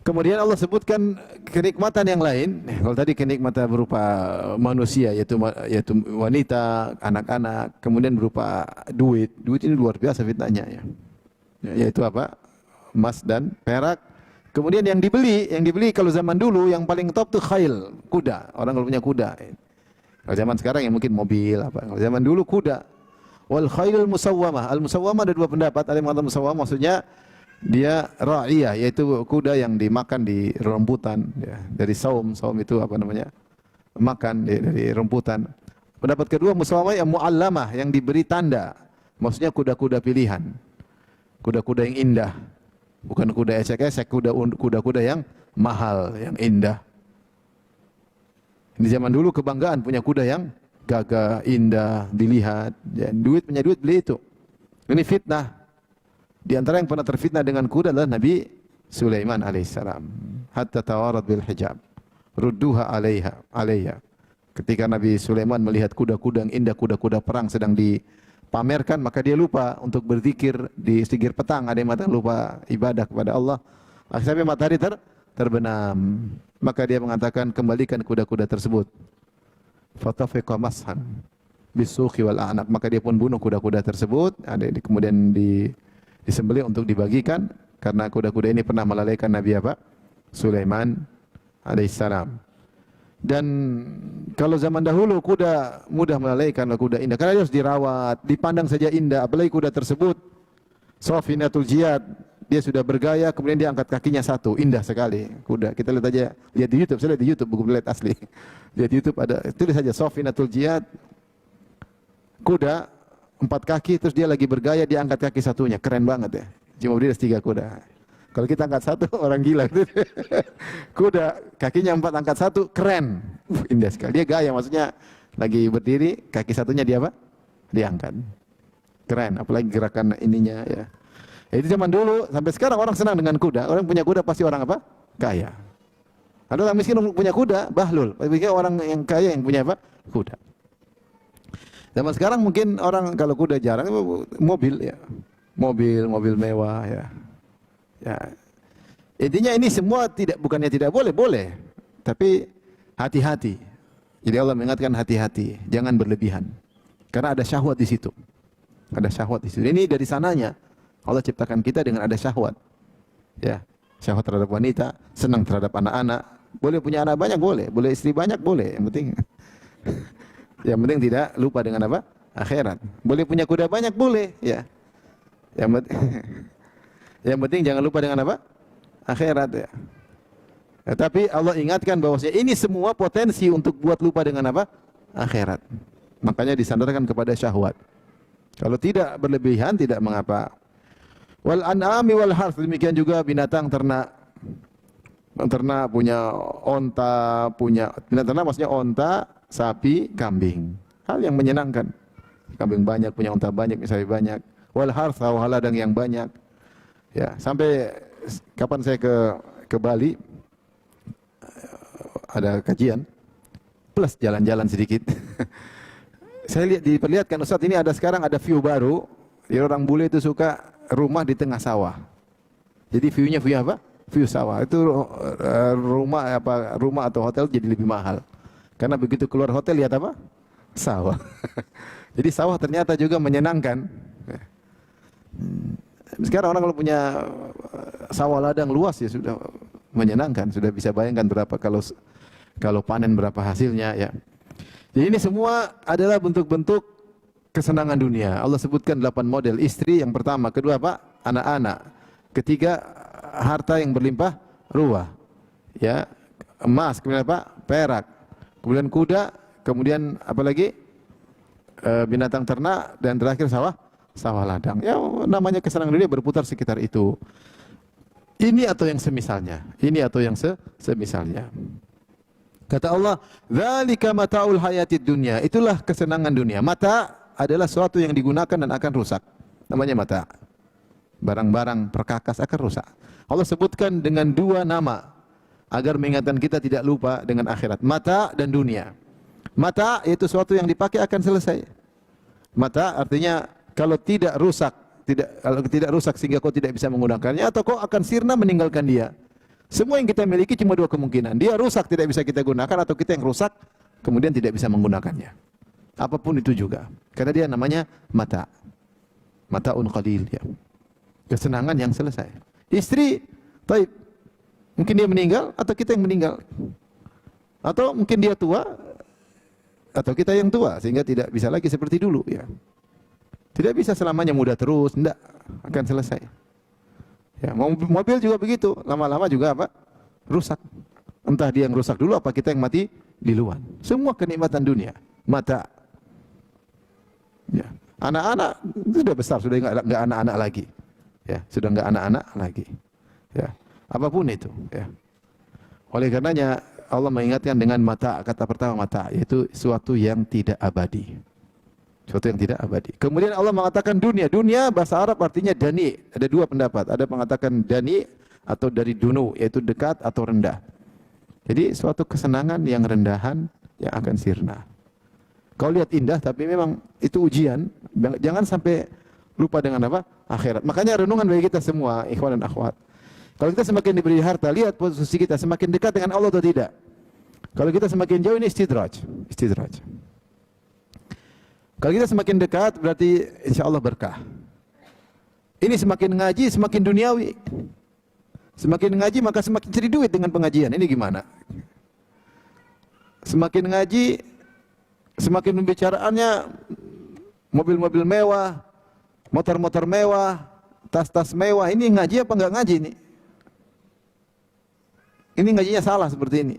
Kemudian Allah sebutkan kenikmatan yang lain. Kalau tadi kenikmatan berupa manusia, yaitu wanita, anak-anak. Kemudian berupa duit. Duit ini luar biasa fitnahnya ya. Yaitu apa? Emas dan perak. Kemudian yang dibeli kalau zaman dulu yang paling top tuh khail, kuda. Orang kalau punya kuda. Kalau zaman sekarang ya mungkin mobil apa. Kalau zaman dulu kuda. Wal khailul musawwamah. Al musawwamah ada dua pendapat. Ada yang mengatakan musawwamah maksudnya dia ra'iyah, yaitu kuda yang dimakan di rembutan ya. Dari saum itu apa namanya? Makan dari rembutan. Pendapat kedua musawwamah yang muallamah, yang diberi tanda. Maksudnya kuda-kuda pilihan. Kuda-kuda yang indah. Bukan kuda esek-esek, kuda-kuda yang mahal, yang indah. Di zaman dulu kebanggaan punya kuda yang gagah, indah, dilihat. Ya, punya duit beli itu. Ini fitnah. Di antara yang pernah terfitnah dengan kuda adalah Nabi Sulaiman alaihissalam. Hatta tawarat bil hijab. Rudduha alaiha. Ketika Nabi Sulaiman melihat kuda-kuda yang indah, kuda-kuda perang sedang dipamerkan, maka dia lupa untuk berzikir di sigir petang. Ada yang mengatakan lupa ibadah kepada Allah. Sampai matahari terbenam. Maka dia mengatakan, kembalikan kuda-kuda tersebut. Fatafiqa mashan bisuqi wal a'naq. Maka dia pun bunuh kuda-kuda tersebut. Kemudian disembelih untuk dibagikan, karena kuda-kuda ini pernah melalaikan Nabi apa? Sulaiman alaihissalam. Dan kalau zaman dahulu kuda mudah melalaikan, kuda indah karena dia harus dirawat, dipandang saja indah, apalagi kuda tersebut Safinatul Jiyad, dia sudah bergaya, kemudian dia angkat kakinya satu, indah sekali kuda. Kita lihat aja, lihat di YouTube, saya lihat di YouTube, buku lihat asli. Lihat di YouTube ada, tulis saja Safinatul Jiyad, kuda 4 kaki, terus dia lagi bergaya, dia angkat kaki satunya, keren banget ya. Cuma berdiri 3 kuda. Kalau kita angkat satu, orang gila. Kuda, kakinya 4 angkat satu, keren. Indah sekali. Dia gaya, maksudnya lagi berdiri, kaki satunya dia apa? Diangkat. Keren, apalagi gerakan ininya ya. Itu zaman dulu, sampai sekarang orang senang dengan kuda. Orang punya kuda pasti orang apa? Kaya. Ada orang miskin punya kuda, bahlul. Tapi orang yang kaya yang punya apa? Kuda. Zaman sekarang mungkin orang kalau kuda jarang, mobil ya. Mobil mewah ya. Ya. Intinya ini semua bukannya tidak boleh. Tapi hati-hati. Jadi Allah mengingatkan hati-hati, jangan berlebihan. Karena ada syahwat di situ. Ada syahwat di situ. Ini dari sananya Allah ciptakan kita dengan ada syahwat. Ya, syahwat terhadap wanita, senang terhadap anak-anak. Boleh punya anak banyak boleh, boleh istri banyak boleh, yang penting tidak lupa dengan apa? Akhirat. Boleh punya kuda banyak boleh, ya. Yang penting jangan lupa dengan apa? Akhirat ya. Tapi Allah ingatkan bahwasanya ini semua potensi untuk buat lupa dengan apa? Akhirat. Makanya disandarkan kepada syahwat. Kalau tidak berlebihan tidak mengapa. Wal an'ami wal harth, demikian juga binatang ternak. Ternak punya onta, binatang ternak maksudnya onta, sapi, kambing. Hal yang menyenangkan. Kambing banyak, punya onta banyak, sapi banyak. Wal harth, sawah ladang yang banyak. Ya, sampai kapan saya ke Bali ada kajian plus jalan-jalan sedikit. Saya lihat diperlihatkan Ustaz, ini ada sekarang ada view baru. Ya, orang bule itu suka rumah di tengah sawah. Jadi view-nya view apa? View sawah. Itu rumah atau hotel jadi lebih mahal. Karena begitu keluar hotel lihat apa? Sawah. Jadi sawah ternyata juga menyenangkan. Sekarang orang kalau punya sawah ladang luas ya sudah menyenangkan, sudah bisa bayangkan berapa kalau panen berapa hasilnya ya. Jadi ini semua adalah bentuk-bentuk kesenangan dunia. Allah sebutkan 8 model istri yang pertama, kedua apa? Anak-anak. Ketiga harta yang berlimpah ruah. Ya, emas, kemudian apa? Perak. Kemudian kuda, kemudian apa lagi? Binatang ternak dan terakhir sawah ladang. Ya, namanya kesenangan dunia berputar sekitar itu. Ini atau yang semisalnya. Ini atau yang semisalnya. Kata Allah, "Dzalika mata'ul hayatid dunya." Itulah kesenangan dunia. Mata adalah sesuatu yang digunakan dan akan rusak. Namanya mata. Barang-barang perkakas akan rusak. Allah sebutkan dengan 2 nama agar mengingatkan kita tidak lupa dengan akhirat. Mata dan dunia. Mata yaitu sesuatu yang dipakai akan selesai. Mata artinya kalau tidak rusak sehingga kau tidak bisa menggunakannya, atau kau akan sirna meninggalkan dia. Semua yang kita miliki cuma 2 kemungkinan. Dia rusak tidak bisa kita gunakan, atau kita yang rusak kemudian tidak bisa menggunakannya. Apapun itu juga. Karena dia namanya mata. Mataun qalil ya. Kesenangan yang selesai. Istri, taib. Mungkin dia meninggal atau kita yang meninggal. Atau mungkin dia tua atau kita yang tua sehingga tidak bisa lagi seperti dulu ya. Tidak bisa selamanya muda terus, tidak akan selesai. Ya, mobil juga begitu, lama-lama juga apa? Rusak. Entah dia yang rusak dulu apa kita yang mati duluan. Semua kenikmatan dunia, mata. Ya. Anak-anak sudah besar, sudah enggak anak-anak lagi. Ya, sudah enggak anak-anak lagi. Ya. Apapun itu, ya. Oleh karenanya Allah mengingatkan dengan mata, kata pertama mata, yaitu sesuatu yang tidak abadi. Sesuatu yang tidak abadi. Kemudian Allah mengatakan dunia. Dunia bahasa Arab artinya dani. Ada 2 pendapat. Ada mengatakan dani atau dari dunu, yaitu dekat atau rendah. Jadi suatu kesenangan yang rendahan yang akan sirna. Kau lihat indah tapi memang itu ujian. Jangan sampai lupa dengan apa? Akhirat. Makanya renungan bagi kita semua, ikhwan dan akhwat. Kalau kita semakin diberi harta, lihat posisi kita semakin dekat dengan Allah atau tidak. Kalau kita semakin jauh, ini istidraj. Kalau kita semakin dekat berarti insya Allah berkah. Ini semakin ngaji semakin duniawi. Semakin ngaji maka semakin cari duit dengan pengajian. Ini gimana? Semakin ngaji semakin pembicaraannya mobil-mobil mewah, motor-motor mewah, tas-tas mewah. Ini ngaji apa enggak ngaji ini? Ini ngajinya salah seperti ini.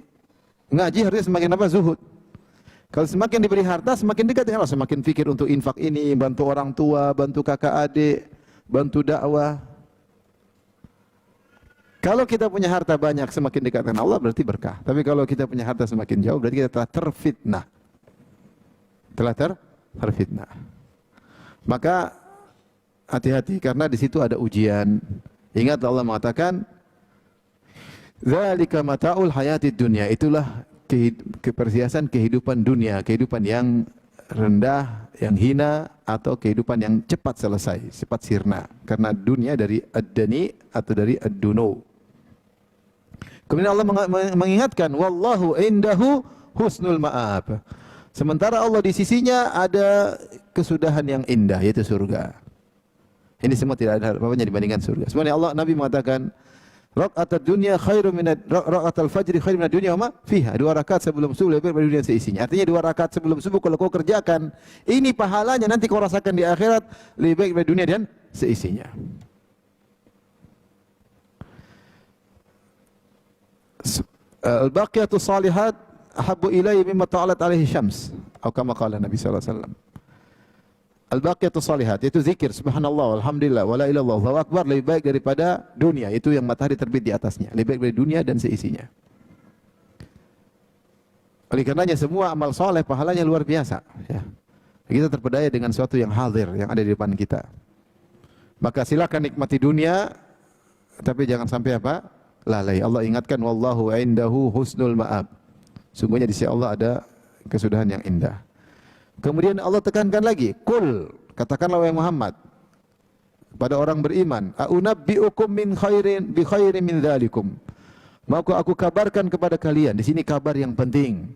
Ngaji harusnya semakin apa? Zuhud. Kalau semakin diberi harta, semakin dekat dengan Allah. Semakin fikir untuk infak ini, bantu orang tua, bantu kakak adik, bantu dakwah. Kalau kita punya harta banyak, semakin dekat dengan Allah, berarti berkah. Tapi kalau kita punya harta semakin jauh, berarti kita telah terfitnah. Terfitnah. Maka hati-hati, karena di situ ada ujian. Ingat Allah mengatakan, "Dzalika mata'ul hayatid dunya." Itulah keperhiasan kehidupan dunia, kehidupan yang rendah, yang hina, atau kehidupan yang cepat selesai, cepat sirna. Karena dunia dari ad-dani atau dari ad-dunu. Kemudian Allah mengingatkan, "Wallahu indahu husnul ma'ab." Sementara Allah di sisinya ada kesudahan yang indah, yaitu surga. Ini semua tidak ada apa-apanya dibandingkan surga. Sebenarnya Allah, Nabi mengatakan, "Raq'atud dunya khairum min raq'atul fajri khairum min dunya wa ma fiha." 2 rakaat sebelum subuh lebih dari dunia seisinya. Artinya 2 rakaat sebelum subuh kalau kau kerjakan, ini pahalanya nanti kau rasakan di akhirat lebih baik dari dunia dan seisinya. Al-baqiyatus salihat ahabbu ilayya mimma ta'alat alaihi syams. Atau kama qala Nabi sallallahu alaihi wasallam. Al-baqiyatus salihat yaitu zikir subhanallah walhamdulillah wala ilaha illallah Allahu akbar lebih baik daripada dunia, itu yang matahari terbit di atasnya, lebih baik dari dunia dan seisinya. Oleh karenanya semua amal soleh pahalanya luar biasa ya. Kita terpedaya dengan sesuatu yang hadir yang ada di depan kita. Maka silakan nikmati dunia tapi jangan sampai apa? Lalai. Allah ingatkan wallahu indahu husnul ma'ab. Sungguhnya di sisi Allah ada kesudahan yang indah. Kemudian Allah tekankan lagi, "Qul," katakanlah wahai Muhammad pada orang beriman, "A'unabbi'ukum min khairin bi khairin min dzalikum." Maka aku kabarkan kepada kalian. Di sini kabar yang penting.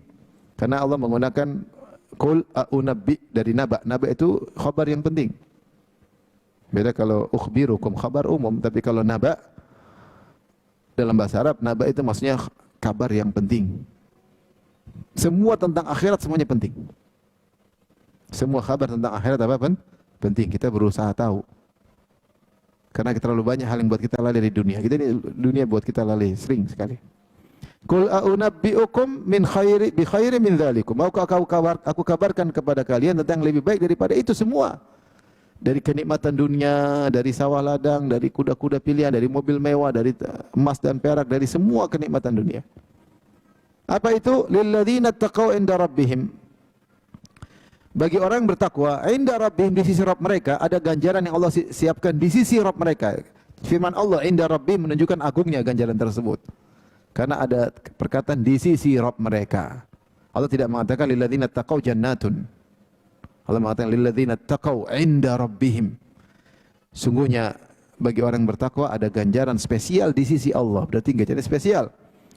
Karena Allah menggunakan qul a'unabbi dari naba. Naba itu khabar yang penting. Beda kalau ukhbirukum khabar umum, tapi kalau naba dalam bahasa Arab, naba itu maksudnya kabar yang penting. Semua tentang akhirat semuanya penting. Semua kabar tentang akhirat apa penting. Kita berusaha tahu. Karena terlalu banyak hal yang buat kita lalai di dunia. Kita ini dunia buat kita lalai sering sekali. Qul a'unabbi'ukum min khairi bi khairi min dzalikum. Mau aku kabarkan kepada kalian tentang yang lebih baik daripada itu semua. Dari kenikmatan dunia, dari sawah ladang, dari kuda-kuda pilihan, dari mobil mewah, dari emas dan perak, dari semua kenikmatan dunia. Apa itu? Lilladzina taqaw inda rabbihim. Bagi orang bertakwa, inda rabbihim, di sisi Rabb mereka, ada ganjaran yang Allah siapkan di sisi Rabb mereka. Firman Allah inda rabbihim menunjukkan agungnya ganjaran tersebut. Karena ada perkataan di sisi Rabb mereka. Allah tidak mengatakan lilladzina taqaw jannatun. Allah mengatakan lilladzina taqaw inda rabbihim. Sungguhnya bagi orang bertakwa ada ganjaran spesial di sisi Allah. Berarti ganjaran spesial.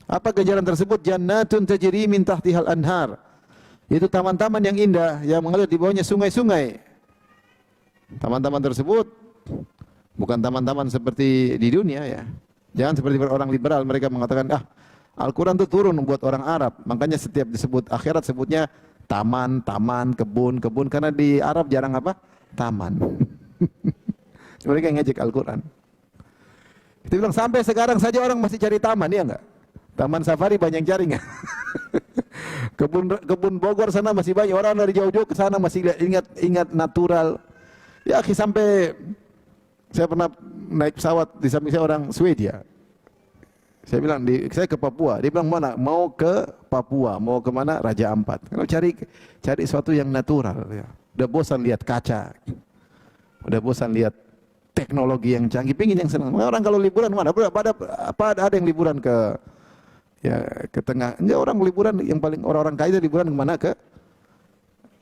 Apa ganjaran tersebut? Jannatun tajri min tahtihal anhar. Itu taman-taman yang indah yang mengalir di bawahnya sungai-sungai. Taman-taman tersebut bukan taman-taman seperti di dunia ya. Jangan seperti orang liberal, mereka mengatakan, Al-Quran itu turun buat orang Arab. Makanya setiap disebut akhirat sebutnya taman, kebun. Karena di Arab jarang apa? Taman. Mereka ngejek Al-Quran. Kita bilang sampai sekarang saja orang masih cari taman, ya enggak? Taman safari banyak cari enggak? Kebun Bogor sana masih banyak orang dari jauh-jauh ke sana masih ingat natural. Ya, sampai saya pernah naik pesawat di samping saya orang Swedia. Saya bilang saya ke Papua. Dia bilang mana? Mau ke Papua, mau ke mana? Raja Ampat. Kalau cari sesuatu yang natural. Ya. Udah bosan lihat kaca, udah bosan lihat teknologi yang canggih. Pingin yang senang. Orang kalau liburan mana? Ada yang liburan ke tengah. Enggak, orang liburan yang paling orang-orang kaya liburan kemana?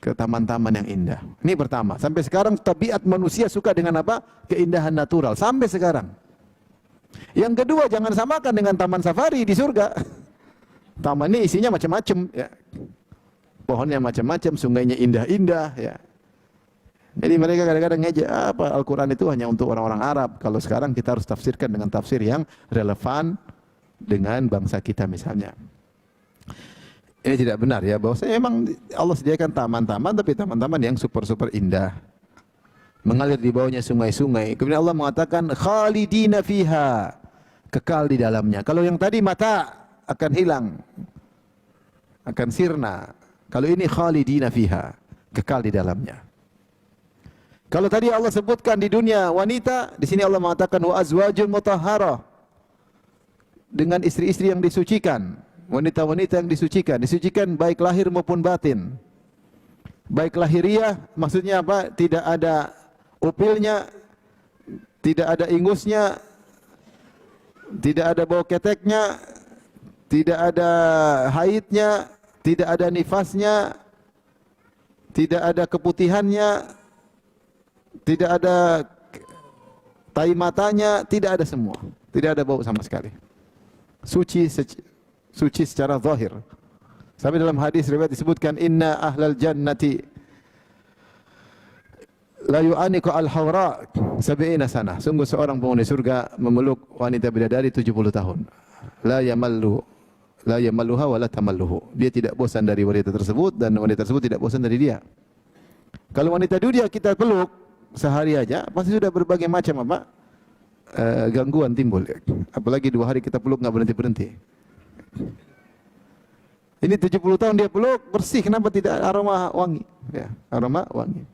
Ke taman-taman yang indah. Ini pertama. Sampai sekarang tabiat manusia suka dengan apa? Keindahan natural. Sampai sekarang. Yang kedua, jangan samakan dengan taman safari di surga. Taman ini isinya macam-macam. Ya. Pohonnya macam-macam, sungainya indah-indah. Ya. Jadi mereka kadang-kadang ngejek, Al-Quran itu hanya untuk orang-orang Arab. Kalau sekarang kita harus tafsirkan dengan tafsir yang relevan dengan bangsa kita misalnya. Ini tidak benar ya, bahwasanya memang Allah sediakan taman-taman, tapi taman-taman yang super-super indah. Mengalir di bawahnya sungai-sungai. Kemudian Allah mengatakan khalidina fiha, kekal di dalamnya. Kalau yang tadi mata akan hilang, akan sirna. Kalau ini khalidina fiha, kekal di dalamnya. Kalau tadi Allah sebutkan di dunia wanita, di sini Allah mengatakan wa azwajul mutahharah, dengan istri-istri yang disucikan. Wanita-wanita yang disucikan baik lahir maupun batin. Baik lahiriah, maksudnya apa? Tidak ada upilnya, tidak ada ingusnya, tidak ada bau keteknya, tidak ada haidnya, tidak ada nifasnya, tidak ada keputihannya, tidak ada tai matanya, tidak ada semua. Tidak ada bau sama sekali. Suci secara zahir. Sampai dalam hadis riwayat disebutkan inna ahlal jannati la yu'aniku al-hawra sab'ina sanah. Sungguh seorang penghuni surga memeluk wanita bidadari 70 tahun. La yamalluha wa la tamalluhu. Dia tidak bosan dari wanita tersebut dan wanita tersebut tidak bosan dari dia. Kalau wanita dunia kita peluk sehari aja pasti sudah berbagai macam gangguan timbul. Apalagi 2 hari kita peluk enggak berhenti-berhenti. Ini 70 tahun dia peluk bersih, kenapa tidak aroma wangi? Ya, aroma wangi.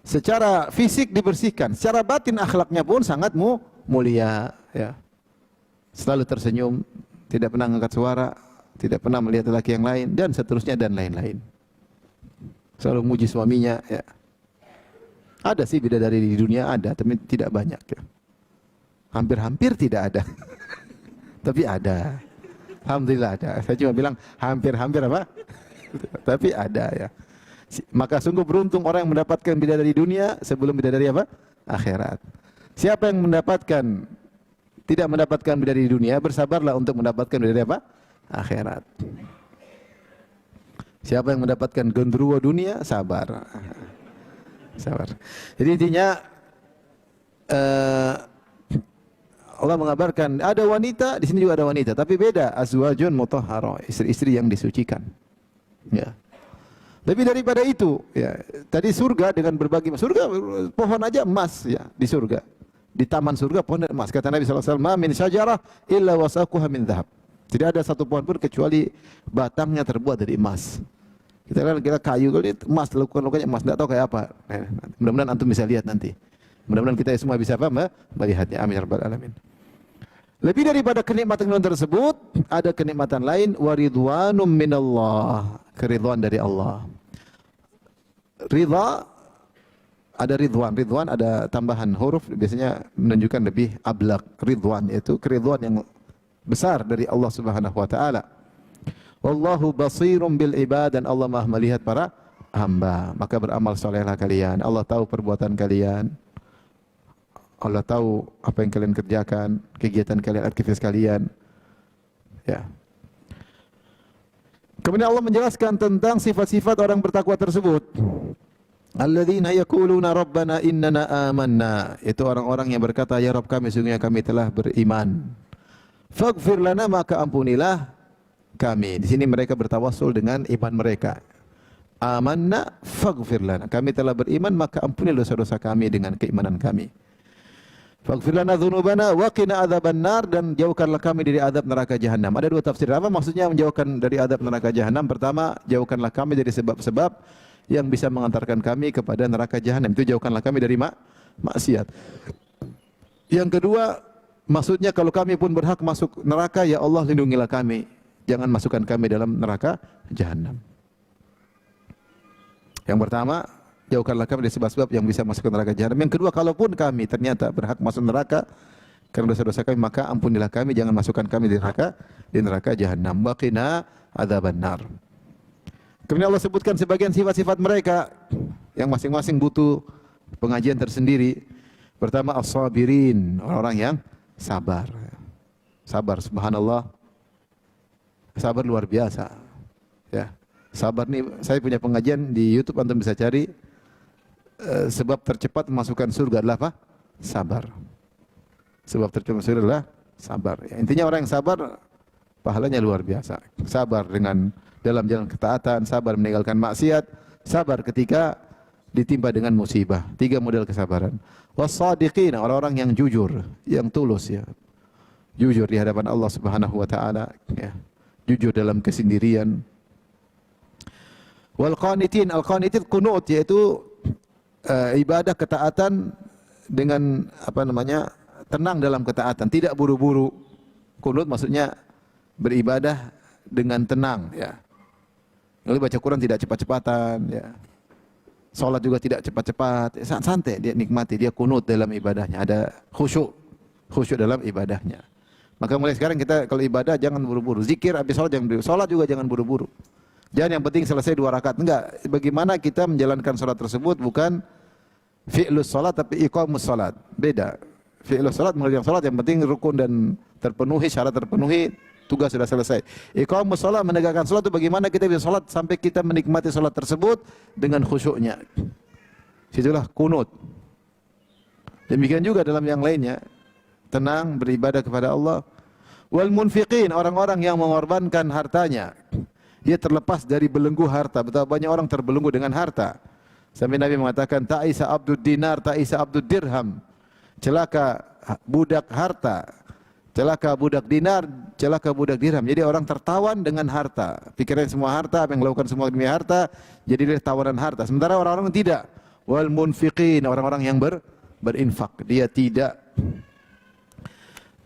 Secara fisik dibersihkan, secara batin akhlaknya pun sangat mulia. Ya. Selalu tersenyum, tidak pernah angkat suara, tidak pernah melihat lelaki yang lain, dan seterusnya dan lain-lain. Selalu muji suaminya. Ya. Ada sih bidadari di dunia ada, tapi tidak banyak. Ya. Hampir-hampir tidak ada. Tapi ada. Alhamdulillah ada. Saya cuma bilang hampir-hampir apa? Tapi ada ya. Maka sungguh beruntung orang yang mendapatkan bidadari dunia sebelum bidadari apa? Akhirat. Siapa yang tidak mendapatkan bidadari dunia, bersabarlah untuk mendapatkan bidadari apa? Akhirat. Siapa yang mendapatkan genderuwo dunia, sabar. Sabar. Jadi intinya Allah mengabarkan ada wanita, di sini juga ada wanita, tapi beda. Azwajun mutahhara, istri-istri yang disucikan. Ya. Lebih daripada itu, ya. Tadi surga dengan berbagai surga, pohon aja emas ya di surga. Di taman surga pohon emas. Kata Nabi sallallahu alaihi wasallam, "Ma min syajarah illa wasaquha min dhahab." Tidak ada satu pohon pun kecuali batangnya terbuat dari emas. Kita kayu kali emas, lukanya emas, enggak tahu kayak apa. Mudah-mudahan antum bisa lihat nanti. Mudah-mudahan kita semua bisa apa? Melihatnya. Amin ya rabbal alamin. Lebih daripada kenikmatan tersebut, ada kenikmatan lain, waridwanum minallah, keridhaan dari Allah. Ridha ada ridwan, ridwan ada tambahan huruf biasanya menunjukkan lebih ablaq. Ridwan yaitu keridhaan yang besar dari Allah Subhanahu wa taala. Wallahu basirum bil ibad, dan Allah Maha melihat para hamba. Maka beramal salehlah kalian. Allah tahu perbuatan kalian. Allah tahu apa yang kalian kerjakan, kegiatan kalian, aktivitas kalian. Ya. Kemudian Allah menjelaskan tentang sifat-sifat orang bertakwa tersebut. Alladzina yaquluna rabbana innana amanna. Itu orang-orang yang berkata, ya Rabb kami, sungguhnya kami telah beriman. Faghfir lana, maka ampunilah kami. Di sini mereka bertawassul dengan iman mereka. Amanna faghfir lana. Kami telah beriman, maka ampunilah dosa-dosa kami dengan keimanan kami. Faghfir lana dzunubana wa qina adzabannar, dan jauhkanlah kami dari azab neraka jahanam. Ada dua tafsir. Apa maksudnya menjauhkan dari azab neraka jahanam? Pertama, jauhkanlah kami dari sebab-sebab yang bisa mengantarkan kami kepada neraka jahanam. Itu jauhkanlah kami dari maksiat. Yang kedua, maksudnya kalau kami pun berhak masuk neraka, ya Allah lindungilah kami. Jangan masukkan kami dalam neraka jahanam. Yang pertama, jauhkanlah kami dari sebab-sebab yang bisa masuk ke neraka jahanam. Yang kedua, kalaupun kami ternyata berhak masuk neraka karena dosa-dosa kami, maka ampunilah kami, jangan masukkan kami di neraka jahanam. Wa qina adzabannar. Kemudian Allah sebutkan sebagian sifat-sifat mereka yang masing-masing butuh pengajian tersendiri. Pertama, as-sabirin, orang-orang yang sabar. Sabar, subhanallah. Sabar luar biasa. Ya. Sabar nih, saya punya pengajian di YouTube, antum bisa cari. Sebab tercepat memasukkan surga adalah apa? Sabar. Sebab tercepat surga adalah sabar. Ya, intinya orang yang sabar pahalanya luar biasa. Sabar dalam jalan ketaatan, sabar meninggalkan maksiat, sabar ketika ditimpa dengan musibah. 3 model kesabaran. Was-shadiqin, orang-orang yang jujur, yang tulus ya. Jujur di hadapan Allah Subhanahu wa taala, ya. Jujur dalam kesendirian. Wal qanitin, al-qanitin qunut, yaitu ibadah ketaatan dengan tenang dalam ketaatan, tidak buru-buru. Qunut maksudnya beribadah dengan tenang ya. Lalu baca Quran tidak cepat-cepatan ya. Salat juga tidak cepat-cepat, santai dia nikmati, dia qunut dalam ibadahnya, ada khusyuk dalam ibadahnya. Maka mulai sekarang kita kalau ibadah jangan buru-buru. Zikir habis salat jangan buru-buru. Salat juga jangan buru-buru. Jangan yang penting selesai 2 rakaat. Enggak, bagaimana kita menjalankan salat tersebut bukan fi'lus salat tapi iqamus salat. Beda. Fi'lus salat mengerjakan salat yang penting rukun dan terpenuhi, syarat terpenuhi, tugas sudah selesai. Iqamus salat, menegakkan salat itu bagaimana kita bisa salat sampai kita menikmati salat tersebut dengan khusyuknya. Situlah qunut. Demikian juga dalam yang lainnya. Tenang beribadah kepada Allah. Wal munfiqin, orang-orang yang mengorbankan hartanya. Dia terlepas dari belenggu harta. Betapa banyak orang terbelenggu dengan harta. Sampai Nabi mengatakan, ta'isa abdud dinar, ta'isa abdud dirham. Celaka budak harta, celaka budak dinar, celaka budak dirham. Jadi orang tertawan dengan harta. Pikirannya semua harta, apa yang dilakukan semua demi harta, jadi dia tawanan harta. Sementara orang-orang tidak. Wal munfiqin, orang-orang yang berinfak. Dia tidak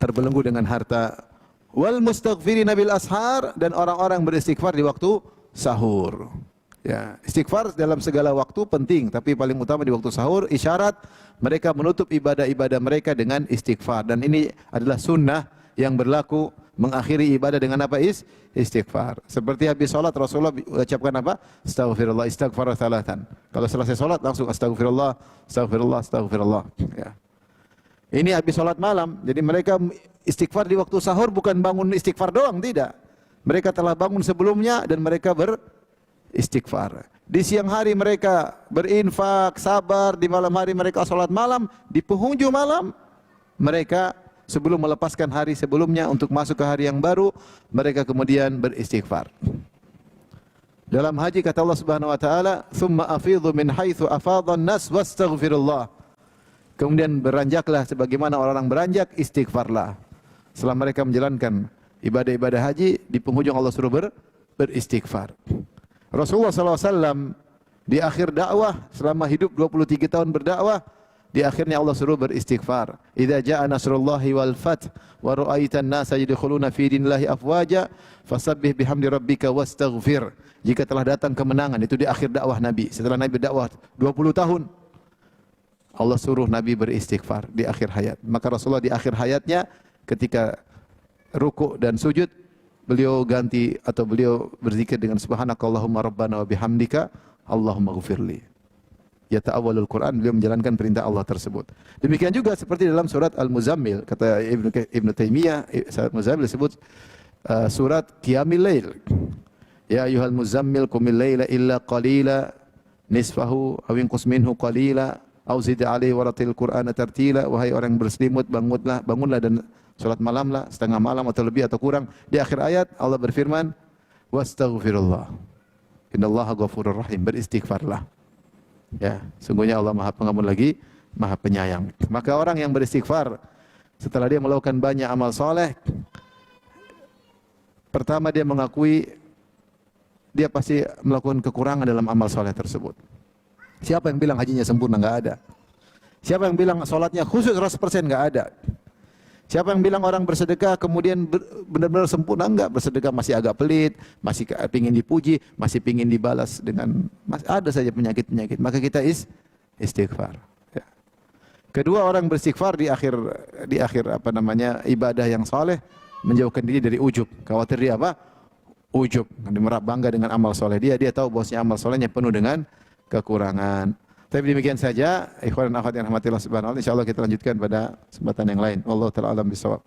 terbelenggu dengan harta. Wal mustaghfirina bil ashar, dan orang-orang beristighfar di waktu sahur. Ya, istighfar dalam segala waktu penting, tapi paling utama di waktu sahur, isyarat mereka menutup ibadah-ibadah mereka dengan istighfar. Dan ini adalah sunnah yang berlaku mengakhiri ibadah dengan apa? Istighfar. Seperti habis salat Rasulullah ucapkan apa? Astaghfirullah, istighfar thalathan. Kalau selesai salat langsung astaghfirullah, astaghfirullah, astaghfirullah. Ya. Ini habis salat malam. Jadi mereka istighfar di waktu sahur bukan bangun istighfar doang, tidak. Mereka telah bangun sebelumnya dan mereka beristighfar. Di siang hari mereka berinfak, sabar, di malam hari mereka salat malam, di penghujung malam mereka sebelum melepaskan hari sebelumnya untuk masuk ke hari yang baru, mereka kemudian beristighfar. Dalam haji kata Allah Subhanahu wa taala, "Tsumma afidhu min haitsu afadha an-nas wastaghfirullah." Kemudian beranjaklah sebagaimana orang-orang beranjak, istighfarlah. Setelah mereka menjalankan ibadah-ibadah haji, di penghujung Allah suruh beristighfar. Rasulullah SAW di akhir dakwah selama hidup 23 tahun berdakwah, di akhirnya Allah suruh beristighfar. Idza jaa nasrullahi wal fath wa ra'aitan nasa yadkhuluna fi dinillahi afwaja fasabbih bihamdi rabbika wastaghfir. Jika telah datang kemenangan, itu di akhir dakwah Nabi. Setelah Nabi dakwah 20 tahun, Allah suruh Nabi beristighfar di akhir hayat. Maka Rasulullah di akhir hayatnya ketika rukuk dan sujud, beliau ganti atau beliau berzikir dengan subhanakallahumma rabbana wa bihamdika Allahumma ghfirli. Ya ta'awwalul Quran, beliau menjalankan perintah Allah tersebut. Demikian juga seperti dalam surat Al-Muzammil, kata Ibnu Taimiyah, surat Muzammil disebut surat Qiyamil Lail. Ya ayyuhal muzammil qumil laila illa qalila nisfahu aw inqus minhu qalila aw zid 'alaihi waratil Qur'ana tartila. Wahai orang yang berselimut, bangunlah dan salat malamlah, setengah malam atau lebih atau kurang. Di akhir ayat Allah berfirman, wastaghfirullah. Innallaha ghafurur rahim. Beristighfarlah. Ya, sungguhnya Allah Maha Pengampun lagi Maha Penyayang. Maka orang yang beristighfar setelah dia melakukan banyak amal soleh, pertama dia mengakui dia pasti melakukan kekurangan dalam amal soleh tersebut. Siapa yang bilang hajinya sempurna? Enggak ada. Siapa yang bilang sholatnya khusus 100%? Enggak ada. Siapa yang bilang orang bersedekah kemudian benar-benar sempurna? Enggak, bersedekah masih agak pelit, masih pingin dipuji, masih pingin dibalas dengan ada saja penyakit-penyakit. Maka kita istighfar. Ya. Kedua, orang beristighfar di akhir ibadah yang saleh, menjauhkan diri dari ujub. Khawatir dia apa? Ujub. Dia merasa bangga dengan amal saleh dia tahu bahwasanya amal salehnya penuh dengan kekurangan. Tapi demikian saja, ikhwan dan akhwat yang rahmatillah subhanahu wa ta'ala. Insyaallah kita lanjutkan pada kesempatan yang lain. Wallahu ta'ala alam bisawab.